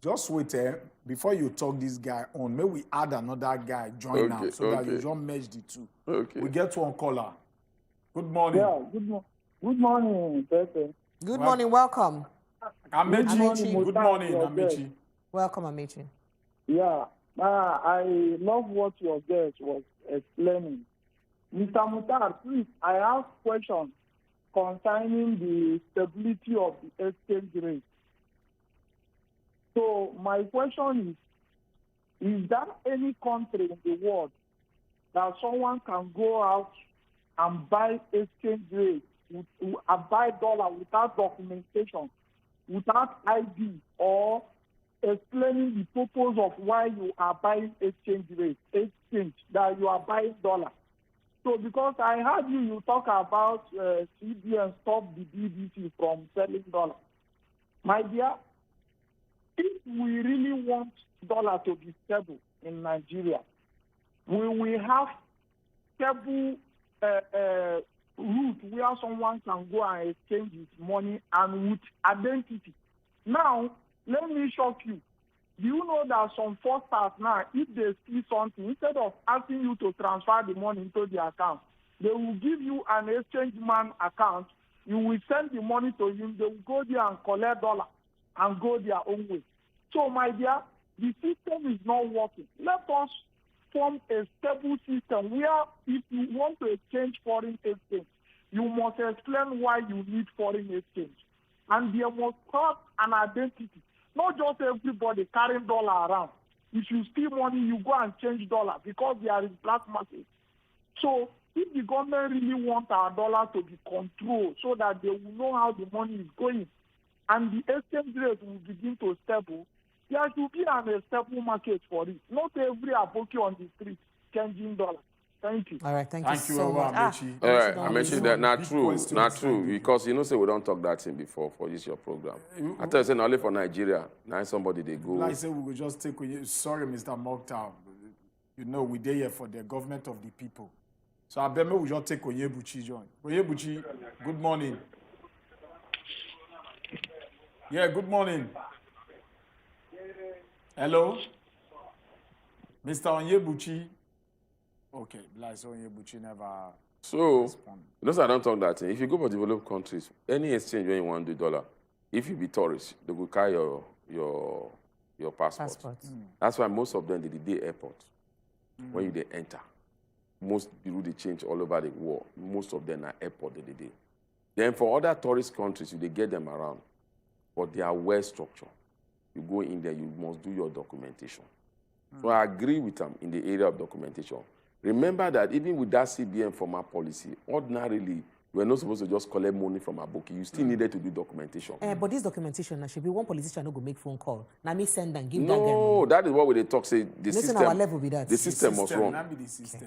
just wait before you talk this guy on. May we add another guy join now so that you don't merge the two. Okay. We get one caller. Good morning. Yeah, good morning, Pepe. Good morning, welcome. Amechi. Good morning, Amechi. Welcome, Amechi. Yeah, I love what your guest was explaining. Mr. Mutar, please, I have questions concerning the stability of the exchange rate. So my question is there any country in the world that someone can go out and buy exchange rate, buy dollar without documentation, without ID, or explaining the purpose of why you are buying exchange rate, that you are buying dollar? So because I heard you talk about CBN stop the BBC from selling dollar. My dear, if we really want dollar to be stable in Nigeria, we will have stable route where someone can go and exchange his money and with identity. Now, let me shock you. Do you know that some fraudsters now, if they see something, instead of asking you to transfer the money into the account, they will give you an exchange man account. You will send the money to him. They will go there and collect dollar and go their own way. So, my dear, the system is not working. Let us form a stable system where if you want to exchange foreign exchange, you must explain why you need foreign exchange. And there must have an identity. Not just everybody carrying dollar around. If you steal money, you go and change dollar because there is black market. So if the government really wants our dollar to be controlled so that they will know how the money is going and the exchange rate will begin to stable, there should be a stable market for it. Not every aboki on the street changing dollar. Thank you. All right, thank you so much. All right, I mentioned that not true, because you know say we don't talk that thing before for this your program. I tell you, say not only for Nigeria, now somebody they go. Like I said, we will just take. Sorry, Mr. Mokhtar. You know we there here for the government of the people. So I bet me we just take Onyebuchi join. Onyebuchi, good morning. Yeah, good morning. Hello, Mr. Onyebuchi. Okay, like so Onyebuchi never. So, respond. those I don't talk that thing. If you go for developed countries, any exchange when you want to do dollar, if you be tourist, they will carry your passport. That's why most of them they did the airport. When you they enter, most people they change all over the world. Most of them are airport they did. Then for other tourist countries, you they get them around, but they are well structured. You go in there, you must do your documentation. So I agree with them in the area of documentation. Remember that even with that CBN formal policy, ordinarily, you were not supposed to just collect money from Aboki. You still needed to do documentation. But this documentation, should be one politician who go make phone call. Now me send and give that guy. No, that is what they talk. Say the system. Our level with that. The system must run.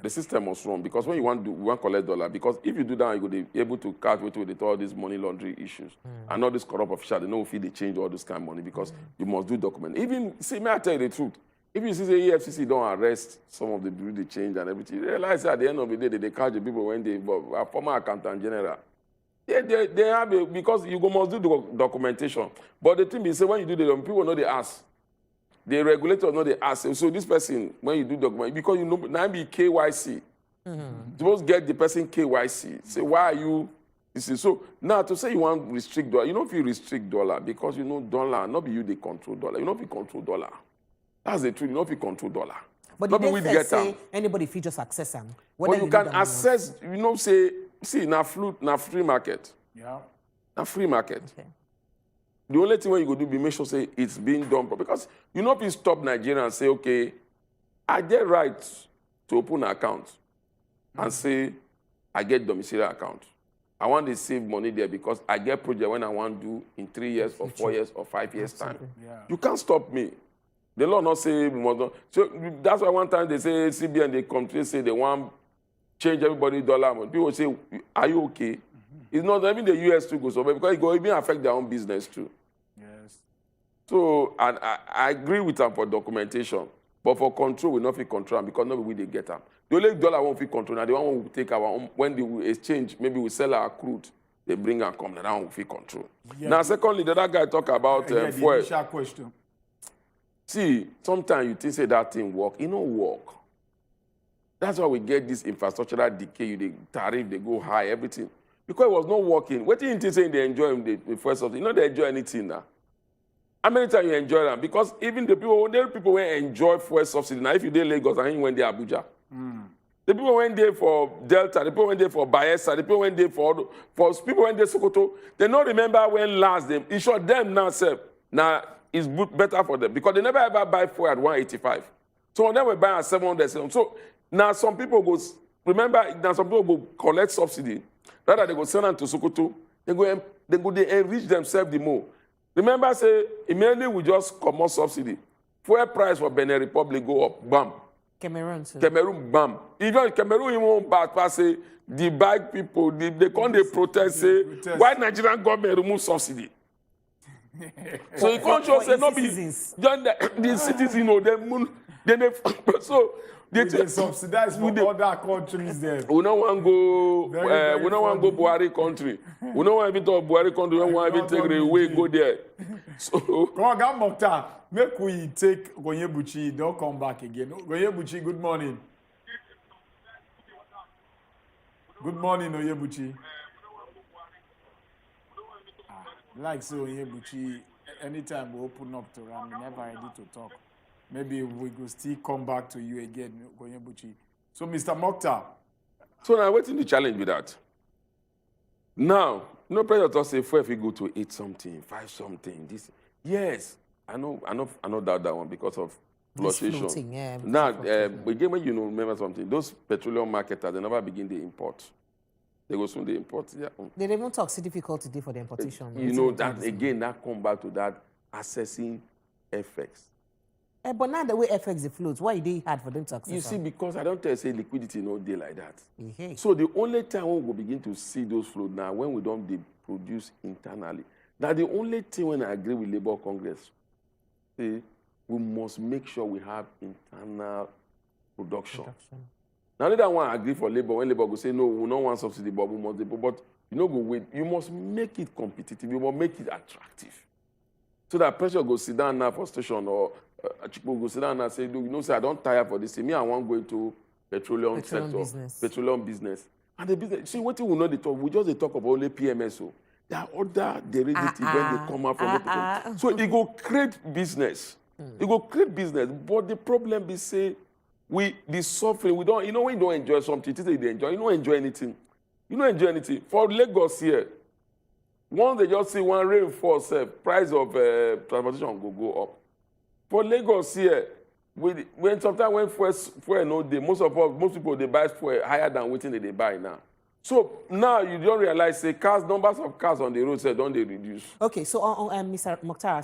The system must run because when you want to collect dollar, because if you do that, you will be able to catch with all these money laundering issues and all these corrupt officials. They know if they change all this kind of money because you must do document. Even see, may I tell you the truth? If you see the EFCC don't arrest some of the people they change and everything, you realize at the end of the day they catch the people when they are former accountant general. They have because you must do the documentation. But the thing is, say when you do the people know they ask. The regulator know they ask. So this person, when you do document, because you know now be KYC. You supposed to get the person KYC. Say why are you? So now to say you want to restrict dollar, you know if you restrict dollar because you know dollar, not be you they control dollar. You know if you control dollar. That's the truth. You know if you control dollar. But you didn't say anybody feel just access them. But you can access, you know, say, see, na free market. Yeah. Na free market. Okay. The only thing when you go do be make sure say it's being done because you know if you stop Nigeria and say, okay, I get right to open an account and say I get domiciliary account. I want to save money there because I get project when I want to do in 3 years or 4 years or 5 years time. Yeah. You can't stop me. The law not say we must not. So that's why one time they say CBN they complain say they want change everybody dollar. People say, are you okay? It's not even the US too goes over because it will even affect their own business too. Yes. So and I agree with them for documentation, but for control we not fit control them because nobody they get them. The only dollar won't fit control now. The one will take our own when they will exchange. Maybe we sell our crude. They bring and come. Now that one will fit control. Yeah. Now secondly, the other guy talk about the fuel. initial question. See, sometimes you think say that thing work, it don't work. That's why we get this infrastructural decay, the tariff, they go high, everything. Because it was not working. What do you think saying they enjoy the first of? You know they enjoy anything now. How many times you enjoy them? Because even the people will enjoy fuel subsidy. Now if you did Lagos and you went there Abuja. The people went there for Delta, the people went there for Bayelsa, the people went there for people went there Sokoto. They don't remember when last them. It showed them now, sir. Now is better for them because they never ever buy fuel at 185. So when they were buying at 700. So now some people go, remember, now some people go collect subsidy. Rather they go send them to Sokoto. They enrich themselves the more. Remember, say, immediately we just come more subsidy. Fuel price for Benin Republic go up, bam. Cameroon too. Cameroon, bam. Even Cameroon, even won't pass, say, the bike people, they come, they protest, say, why Nigerian government remove subsidy? So you can't just say, no, be the citizens, you know, so they subsidize for other countries there. We don't want to go. We don't want to go Buhari country. We don't want to talk Buhari country. We don't want to take the way go there. So Mokta, make we take Gonyebuchi. Don't come back again. Gonyebuchi, good morning. Good morning, Onyebuchi. Like so, Onyebuchi, anytime we open up to Ram, we're never ready to talk. Maybe we will still come back to you again, Onyebuchi. So, Mr. Mokta. So now, what's the challenge with that? Now, no pressure to say, if we go to 8 something, 5 something, this. Yes, I know doubt that one because of fluctuation. Yeah, now, again, when you know, remember something, those petroleum marketers, they never begin the import. They go soon, they import. Yeah. They even talk see difficult today for the importation. You know, that again, that come back to that assessing FX. But now the way FX floats, why they hard for them to access? You see, because I don't tell you, say liquidity no day like that. Mm-hmm. So the only time we will begin to see those flows now, when we don't produce internally. Now the only thing when I agree with Labour Congress, say, we must make sure we have internal production. Now that one I agree for Labour, when Labour go say, no, we don't want subsidy, but we must, but you know, go wait. You must make it competitive. You must make it attractive. So that pressure go sit down now for station or people go sit down and say, you know, say, I don't tire for this. Me, I want to go into petroleum sector, petroleum business. And the business, see, what we know they talk, we just they talk about only PMSO. There are other derivatives when they come out from the petroleum. So it go create business. It go create business. But the problem is, say, we be suffering. We don't, you know, when you don't enjoy something, you say you enjoy. You don't enjoy anything. You don't enjoy anything. For Lagos here, once they just see one rainfall, price of transportation go up. For Lagos here, when sometimes when fuel no day, most people they buy fuel higher than what they buy now. So now you don't realize say numbers of cars on the road don't they reduce. Okay, so Mr. Mokhtar,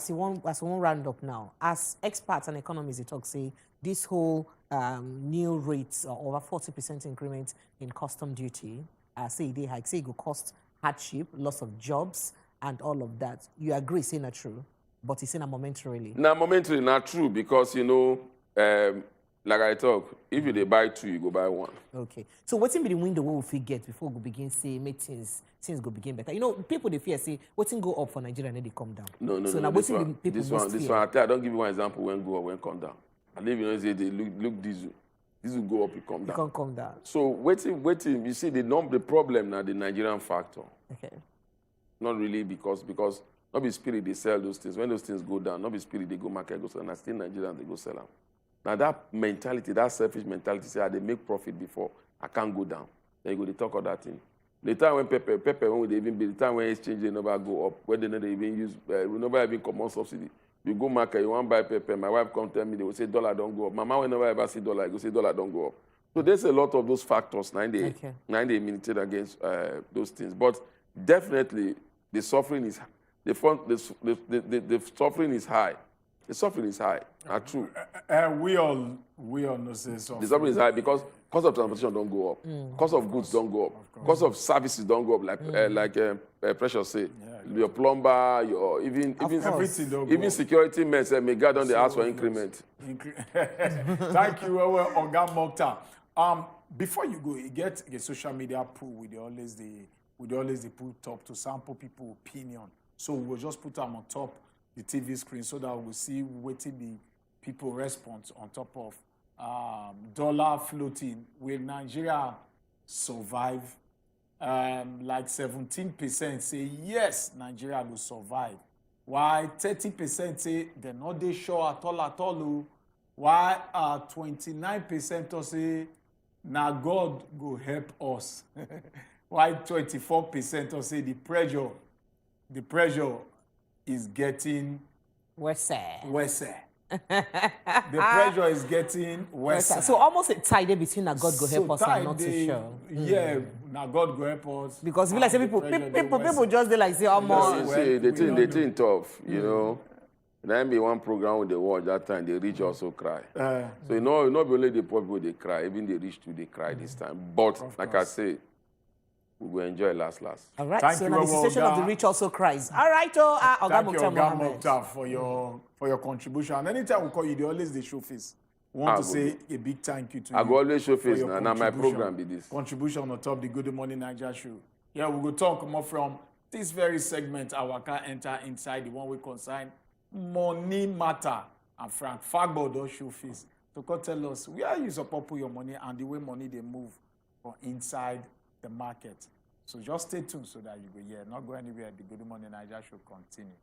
as one round up now, as experts and economists they talk say this whole new rates over 40% increment in custom duty, say they hike, say it will cost hardship, loss of jobs, and all of that. You agree, say not true? But it's in a momentarily. Now, momentarily, not true because, you know, like I talk, if you buy 2, you go buy 1. Okay. So what's in the window we will get before we begin say make things go begin better? You know, people they fear say what's in go up for Nigeria and then they come down. No. So now this one, I don't give you one example when go up, when come down. And if you know say they look this will go up, it come down. It can't come down. So waiting. You see the problem now the Nigerian factor. Okay. Not really because not be spirit they sell those things. When those things go down, not be spirit they go market go sell. And still Nigerians they go sell them. Now that mentality, that selfish mentality, say they make profit before I can't go down. Then you go they talk of that thing. The time when pepper when they even be the time when exchange they never go up, when they never even use we never even come on subsidy. You go market, you want to buy pepper. My wife come tell me they will say dollar don't go up. Mama will never ever see dollar. I go say dollar don't go up. So there's a lot of those factors. 90 militate against those things. But definitely the suffering is the suffering is high. The suffering is high. Not true. We all know say something. The suffering is high because cost of transportation don't go up. Cost of goods don't go up. Cost of services don't go up. Like Precious said, your plumber, your even security men say may God on the ask for increment. Thank you, Oga Mokta. Before you go, you get a social media pool with always the put up to sample people opinion. So we'll just put them on top the TV screen so that we'll see what the people response on top of dollar floating. Will Nigeria survive? Like 17% say yes, Nigeria will survive. Why 30% say they're not they sure at all. Why 29% say now God go help us. Why 24% say the pressure is getting Where's The pressure is getting worse. So almost a tie there between now God go help us and not too sure. Yeah, now God go help us. Because we like say people just they like say almost. See, the thing tough, you know. Then be one program with the watch that time, the rich also cry. So you know, not only the poor people they cry, even the rich too they cry this time. But like I say, we will enjoy last. All right. So now the situation of the rich also cries. All right, thank you, Oga Mokhtar, for your contribution. And anytime we call you, they always they show face. We want to say a big thank you to you. I go always show face now. Now my program be this. Contribution on top the Good Morning Nigeria show. Yeah, we will talk more from this very segment. Our car enter inside the one we consign money matter. And Frank Fagbo don't show face. So come tell us where you support put your money and the way money they move for inside the market. So just stay tuned so that you go here. Not go anywhere. The Good Morning Nigeria show continue.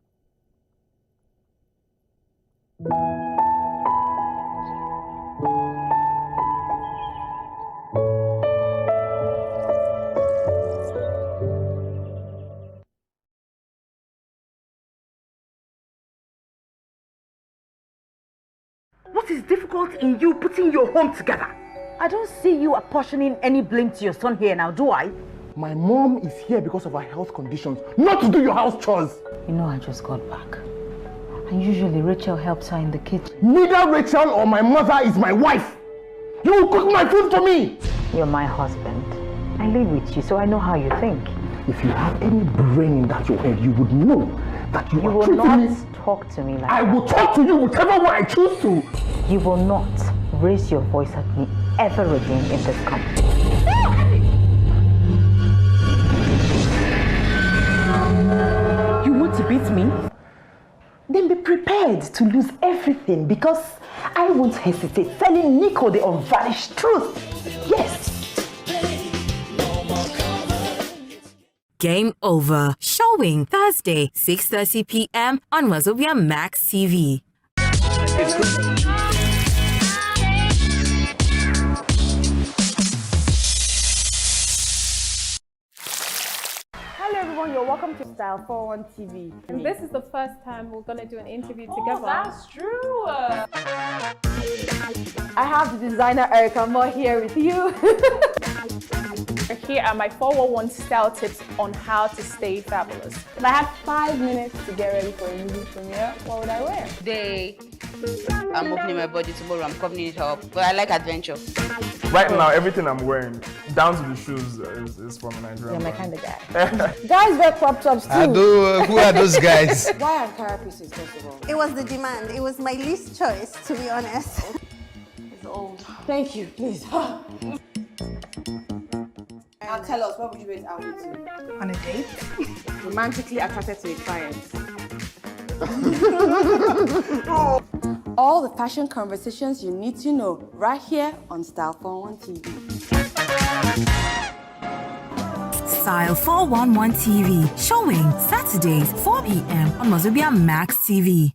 What is difficult in you putting your home together? I don't see you apportioning any blame to your son here now, do I? My mom is here because of her health conditions, not to do your house chores. You know I just got back. And usually Rachel helps her in the kitchen. Neither Rachel or my mother is my wife. You will cook my food for me. You're my husband. I live with you, so I know how you think. If you have any brain in that your head, you would know that you are will treating not me. Talk to me like I that. will talk to you whichever way I choose to. You will not raise your voice at me ever again in this company. You want to beat me? Then be prepared to lose everything because I won't hesitate telling Nico the unvarnished truth. Yes. Game Over, showing Thursday, 6:30 p.m. on Wazobia Max TV. Hello everyone, you're welcome to Style 41 TV. And this is the first time we're gonna do an interview together. That's true. I have the designer Erica Moore here with you. Here are my 411 style tips on how to stay fabulous. If I had 5 minutes to get ready for a movie premiere, what would I wear? Today, I'm opening my body, tomorrow I'm covering it up. But I like adventure. Right now, everything I'm wearing, down to the shoes, is from a Nigerian You're my brand. kind of guy. Guys wear crop tops too. Who are those guys? Why Ankara pieces, first of all? It was the demand. It was my least choice, to be honest. It's old. Thank you, please. Now tell us, what would you rate out with you? On a date? Romantically attracted to a client. All the fashion conversations you need to know right here on Style 411 TV. Style 411 TV, showing Saturdays, 4 p.m. on Wazobia Max TV.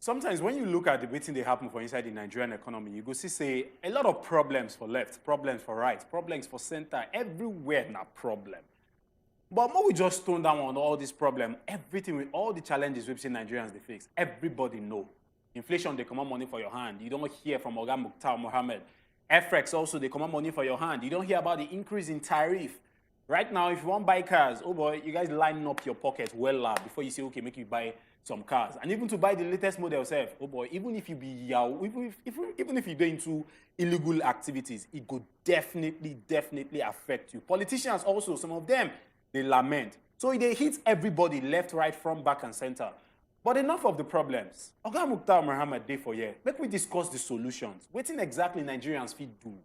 Sometimes when you look at the waiting they happen for inside the Nigerian economy, you go see say a lot of problems for left, problems for right, problems for center, everywhere na problem. But when we just tone down on all this problem, everything with all the challenges we've seen Nigerians they face, everybody know. Inflation, they come out money for your hand. You don't hear from Oga Mokhtar Mohammed. FX also, they come out money for your hand. You don't hear about the increase in tariff. Right now, if you want to buy cars, oh boy, you guys line up your pockets well before you say, okay, make you buy some cars. And even to buy the latest model self, oh boy, even if you be even if you do into illegal activities, it could definitely affect you. Politicians also, some of them, they lament. So they hit everybody left, right, front, back, and center. But enough of the problems. Oga Mokhtar Mohammed day for here. Make we discuss the solutions. What exactly Nigerians fit do?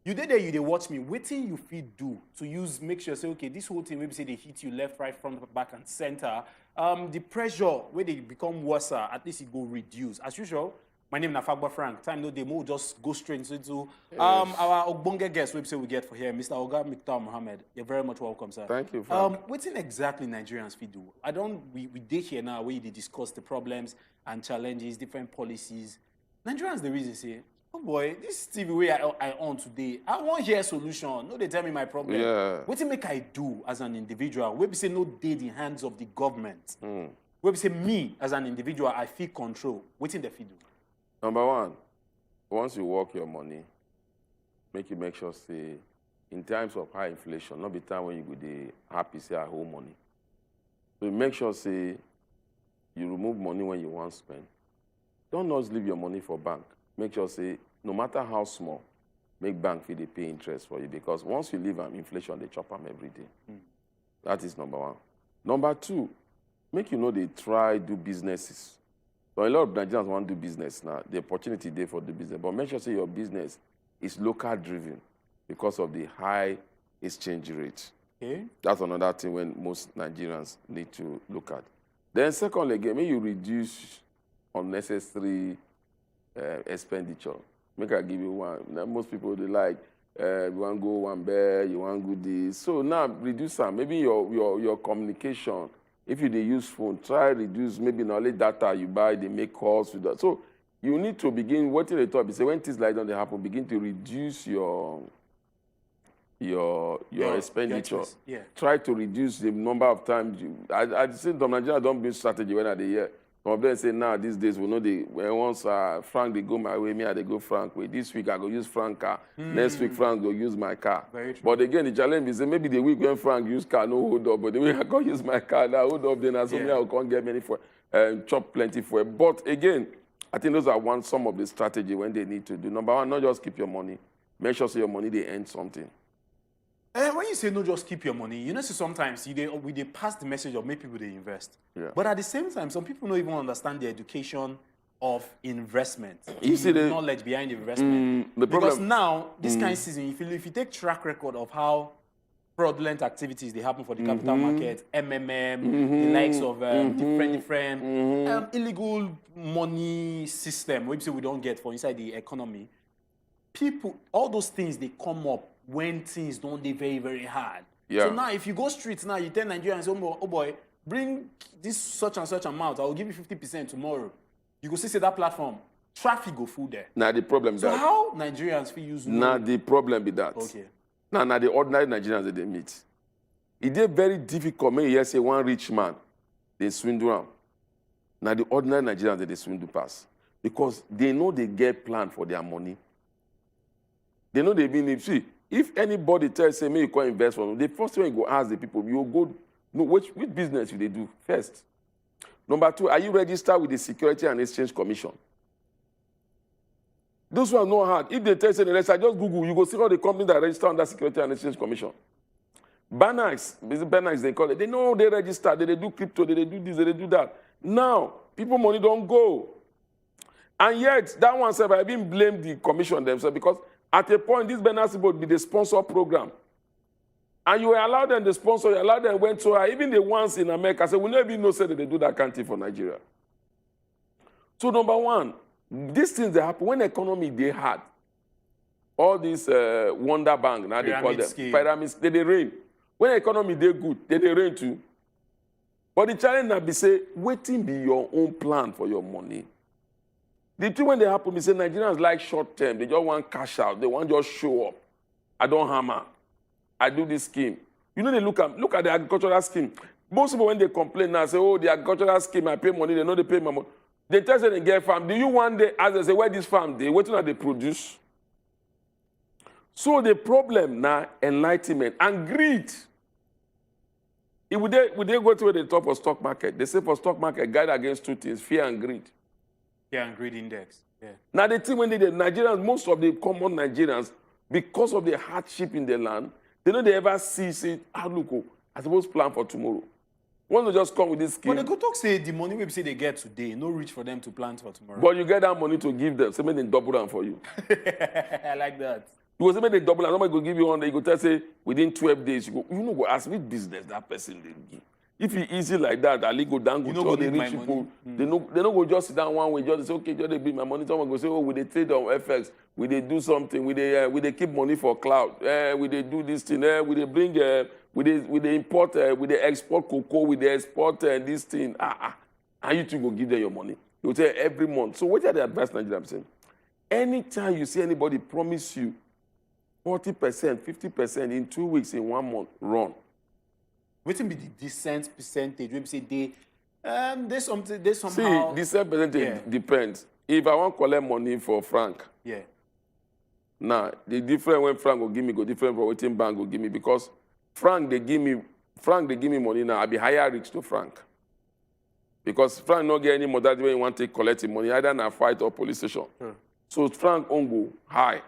You did there, you they watch me. Waiting you fit do to use, make sure say, okay, this whole thing, maybe say they hit you left, right, front, back, and center. The pressure where they become worse, at least it go reduce. As usual, my name is Nafagba Frank. Time no demo, just go straight into our Ogbonge guest website we get for here, Mr. Oga Miktar Mohammed. You're very much welcome, sir. Thank you, Frank. What's exactly Nigerians fit do? We did here now where they discuss the problems and challenges, different policies. Nigerians, the reason say, oh boy, this TV way I on today, I want hear solution. No, they tell me my problem. Yeah. What make I do as an individual? Where we say no day the hands of the government. Where we say me as an individual, I feel control. What in the fit do? Number one, once you work your money, make sure say, in times of high inflation, not be time when you go dey happy say I hold money. So make sure say you remove money when you want to spend. Don't just leave your money for bank. Make sure say no matter how small, make bank fee they pay interest for you because once you leave inflation, they chop them every day. That is number one. Number two, make you know they try do businesses. So a lot of Nigerians want to do business now. The opportunity there for the business. But make sure say your business is local driven because of the high exchange rate. Okay. That's another thing when most Nigerians need to look at. Then secondly, again, make you reduce unnecessary expenditure. Make I give you one. Now, most people, they like, you want to go one bed, you want to go this. So now reduce some. Maybe your communication. If you use phone, try reduce maybe not only data you buy, they make calls with that. So you need to begin, what they talk, say when things like that happen, begin to reduce your expenditure. Yeah. Try to reduce the number of times you. I see some Nigerians don't build strategy when they hear. Some of them say now these days we know when once Frank they go my way, me I they go Frank way. This week I go use Frank car. Next week Frank go use my car. Very true. But again the challenge is maybe the week when Frank use car no hold up, but the week I go use my car now hold up then as me I can't get many for chop plenty for it. But again, I think those are some of the strategy when they need to do. Number one, not just keep your money. Make sure so your money they earn something. When you say no, just keep your money, you know, so sometimes they pass the message of make people they invest. Yeah. But at the same time, some people don't even understand the education of investment. You see the knowledge behind the investment. Because now, this kind of season, if you take track record of how fraudulent activities they happen for the capital market, MMM, the likes of different illegal money system, which we don't get for inside the economy. People, all those things they come up when things don't be very, very hard. Yeah. So now, if you go streets now, you tell Nigerians, oh boy, bring this such and such amount, I will give you 50% tomorrow. You go see that platform, traffic go full there. Now the problem is so that. how Nigerians feel use Now the problem be that. Okay. Now the ordinary Nigerians that they meet. It is very difficult when you say one rich man, they swindle him. Now the ordinary Nigerians that they swindle pass. Because they know they get plan for their money. They know they been see. If anybody tells say, may you go invest for them, the first thing you go ask the people, you go, no, which business they do first? Number two, are you registered with the Security and Exchange Commission? Those ones not hard. If they tell you, let's just Google, you go see all the companies that register under Security and Exchange Commission. Banax, they call it. They know they register, they do crypto, they do this, they do that. Now, people money don't go. And yet, that one said, I didn't blame the commission themselves because at a point, this Banax would be the sponsor program. And you allow them to sponsor, you allow them went so high. Even the ones in America say, we never even know that they do that kind of thing for Nigeria. So number one, these things that happen when the economy they hard. All these Wonder Bank, now they call them pyramids, they rain. When the economy they good, they rain too. But the challenge now be say, waiting be your own plan for your money. The thing when they happen, we say Nigerians like short term. They just want cash out. They want just show up. I don't hammer. I do this scheme. You know, they look at the agricultural scheme. Most people, when they complain now, say, oh, the agricultural scheme, I pay money. They know they pay my money. They tell them they get farm. Do you one day, as they say, where this farm, they waiting at they produce? So the problem now, enlightenment and greed. If would they go to the top of stock market? They say for stock market, guide against two things, fear and greed. Yeah, and greed index. Yeah. Now the thing when the Nigerians, most of the common Nigerians, because of the hardship in the land, they don't ever say, look, I suppose plan for tomorrow. Once they just come with this scheme. But they go talk say the money we say they get today, no reach for them to plan for tomorrow. But you get that money to give them, so maybe they double down for you. I like that. You go say make they double and somebody go give you 100, you go tell say within 12 days, you know go ask which business that person they give. If it easy like that, Ali go down, go tell the rich people, they no go just sit down one way, just say, okay, just they bring my money. Someone go say, oh, we they trade on FX, we they do something, we they keep money for cloud, we they do this thing, we they bring, we they import, we they export cocoa, we they export this thing. And you two go give them your money. You tell every month. So what are the advice Nigeria I'm saying? Anytime you see anybody promise you 40%, 50% in 2 weeks, in 1 month, run. What will be the decent percentage? We say they somehow. See, decent percentage depends. If I want to collect money for Frank, now the different when Frank will give me go different from what bank will give me because Frank they give me money now. I be higher risk to Frank because Frank not get any more that way you want to collect him money either in a fight or police station. So Frank won't go high.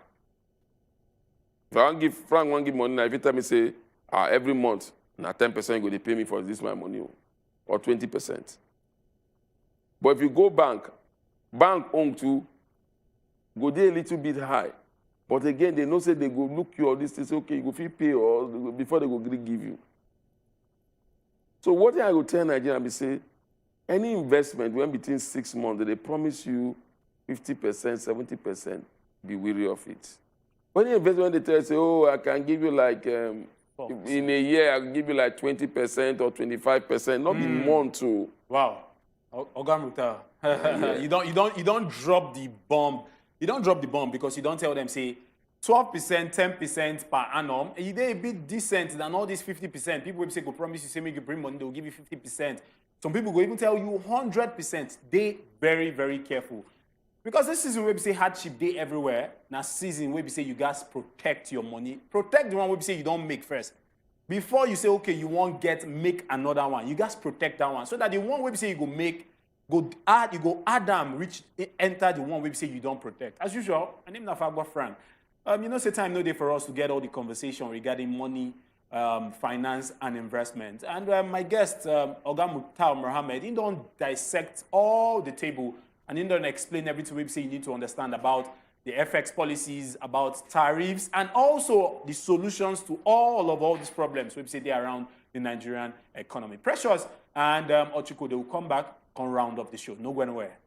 If I want give Frank won't give money now, if you tell me say every month. Now 10% you go to pay me for this my money or 20%. But if you go bank own to go there a little bit high. But again, they know say they go look you or this, they say, okay, you go feel pay or before they go give you. So what I will tell Nigerians is say, any investment when between 6 months, they promise you 50%, 70%, be wary of it. When you invest, when they tell you, say, oh, I can give you like, in a year, I'll give you like 20% or 25%, not in month too. Wow. Ogamuta. You don't drop the bomb. You don't drop the bomb because you don't tell them, say, 12%, 10% per annum. They're a bit decent than all these 50%. People will say, go promise you, say, make you bring money, they'll give you 50%. Some people will even tell you 100%. They very, very careful. Because this season where we say hardship day everywhere, now season where we say you guys protect your money. Protect the one where we say you don't make first. Before you say, okay, you won't make another one. You guys protect that one. So that the one where we say you go add them, enter the one where we say you don't protect. As usual, my name is Nafagwa Frank. You know, say time no day for us to get all the conversation regarding money, finance, and investment. And my guest, Oga Mukhtar Mohammed, he don't dissect all the table and he don't explain everything we say you need to understand about the FX policies, about tariffs, and also the solutions to all these problems we say they are around the Nigerian economy. Precious and Ochiko, they will come back, round up the show. No go anywhere.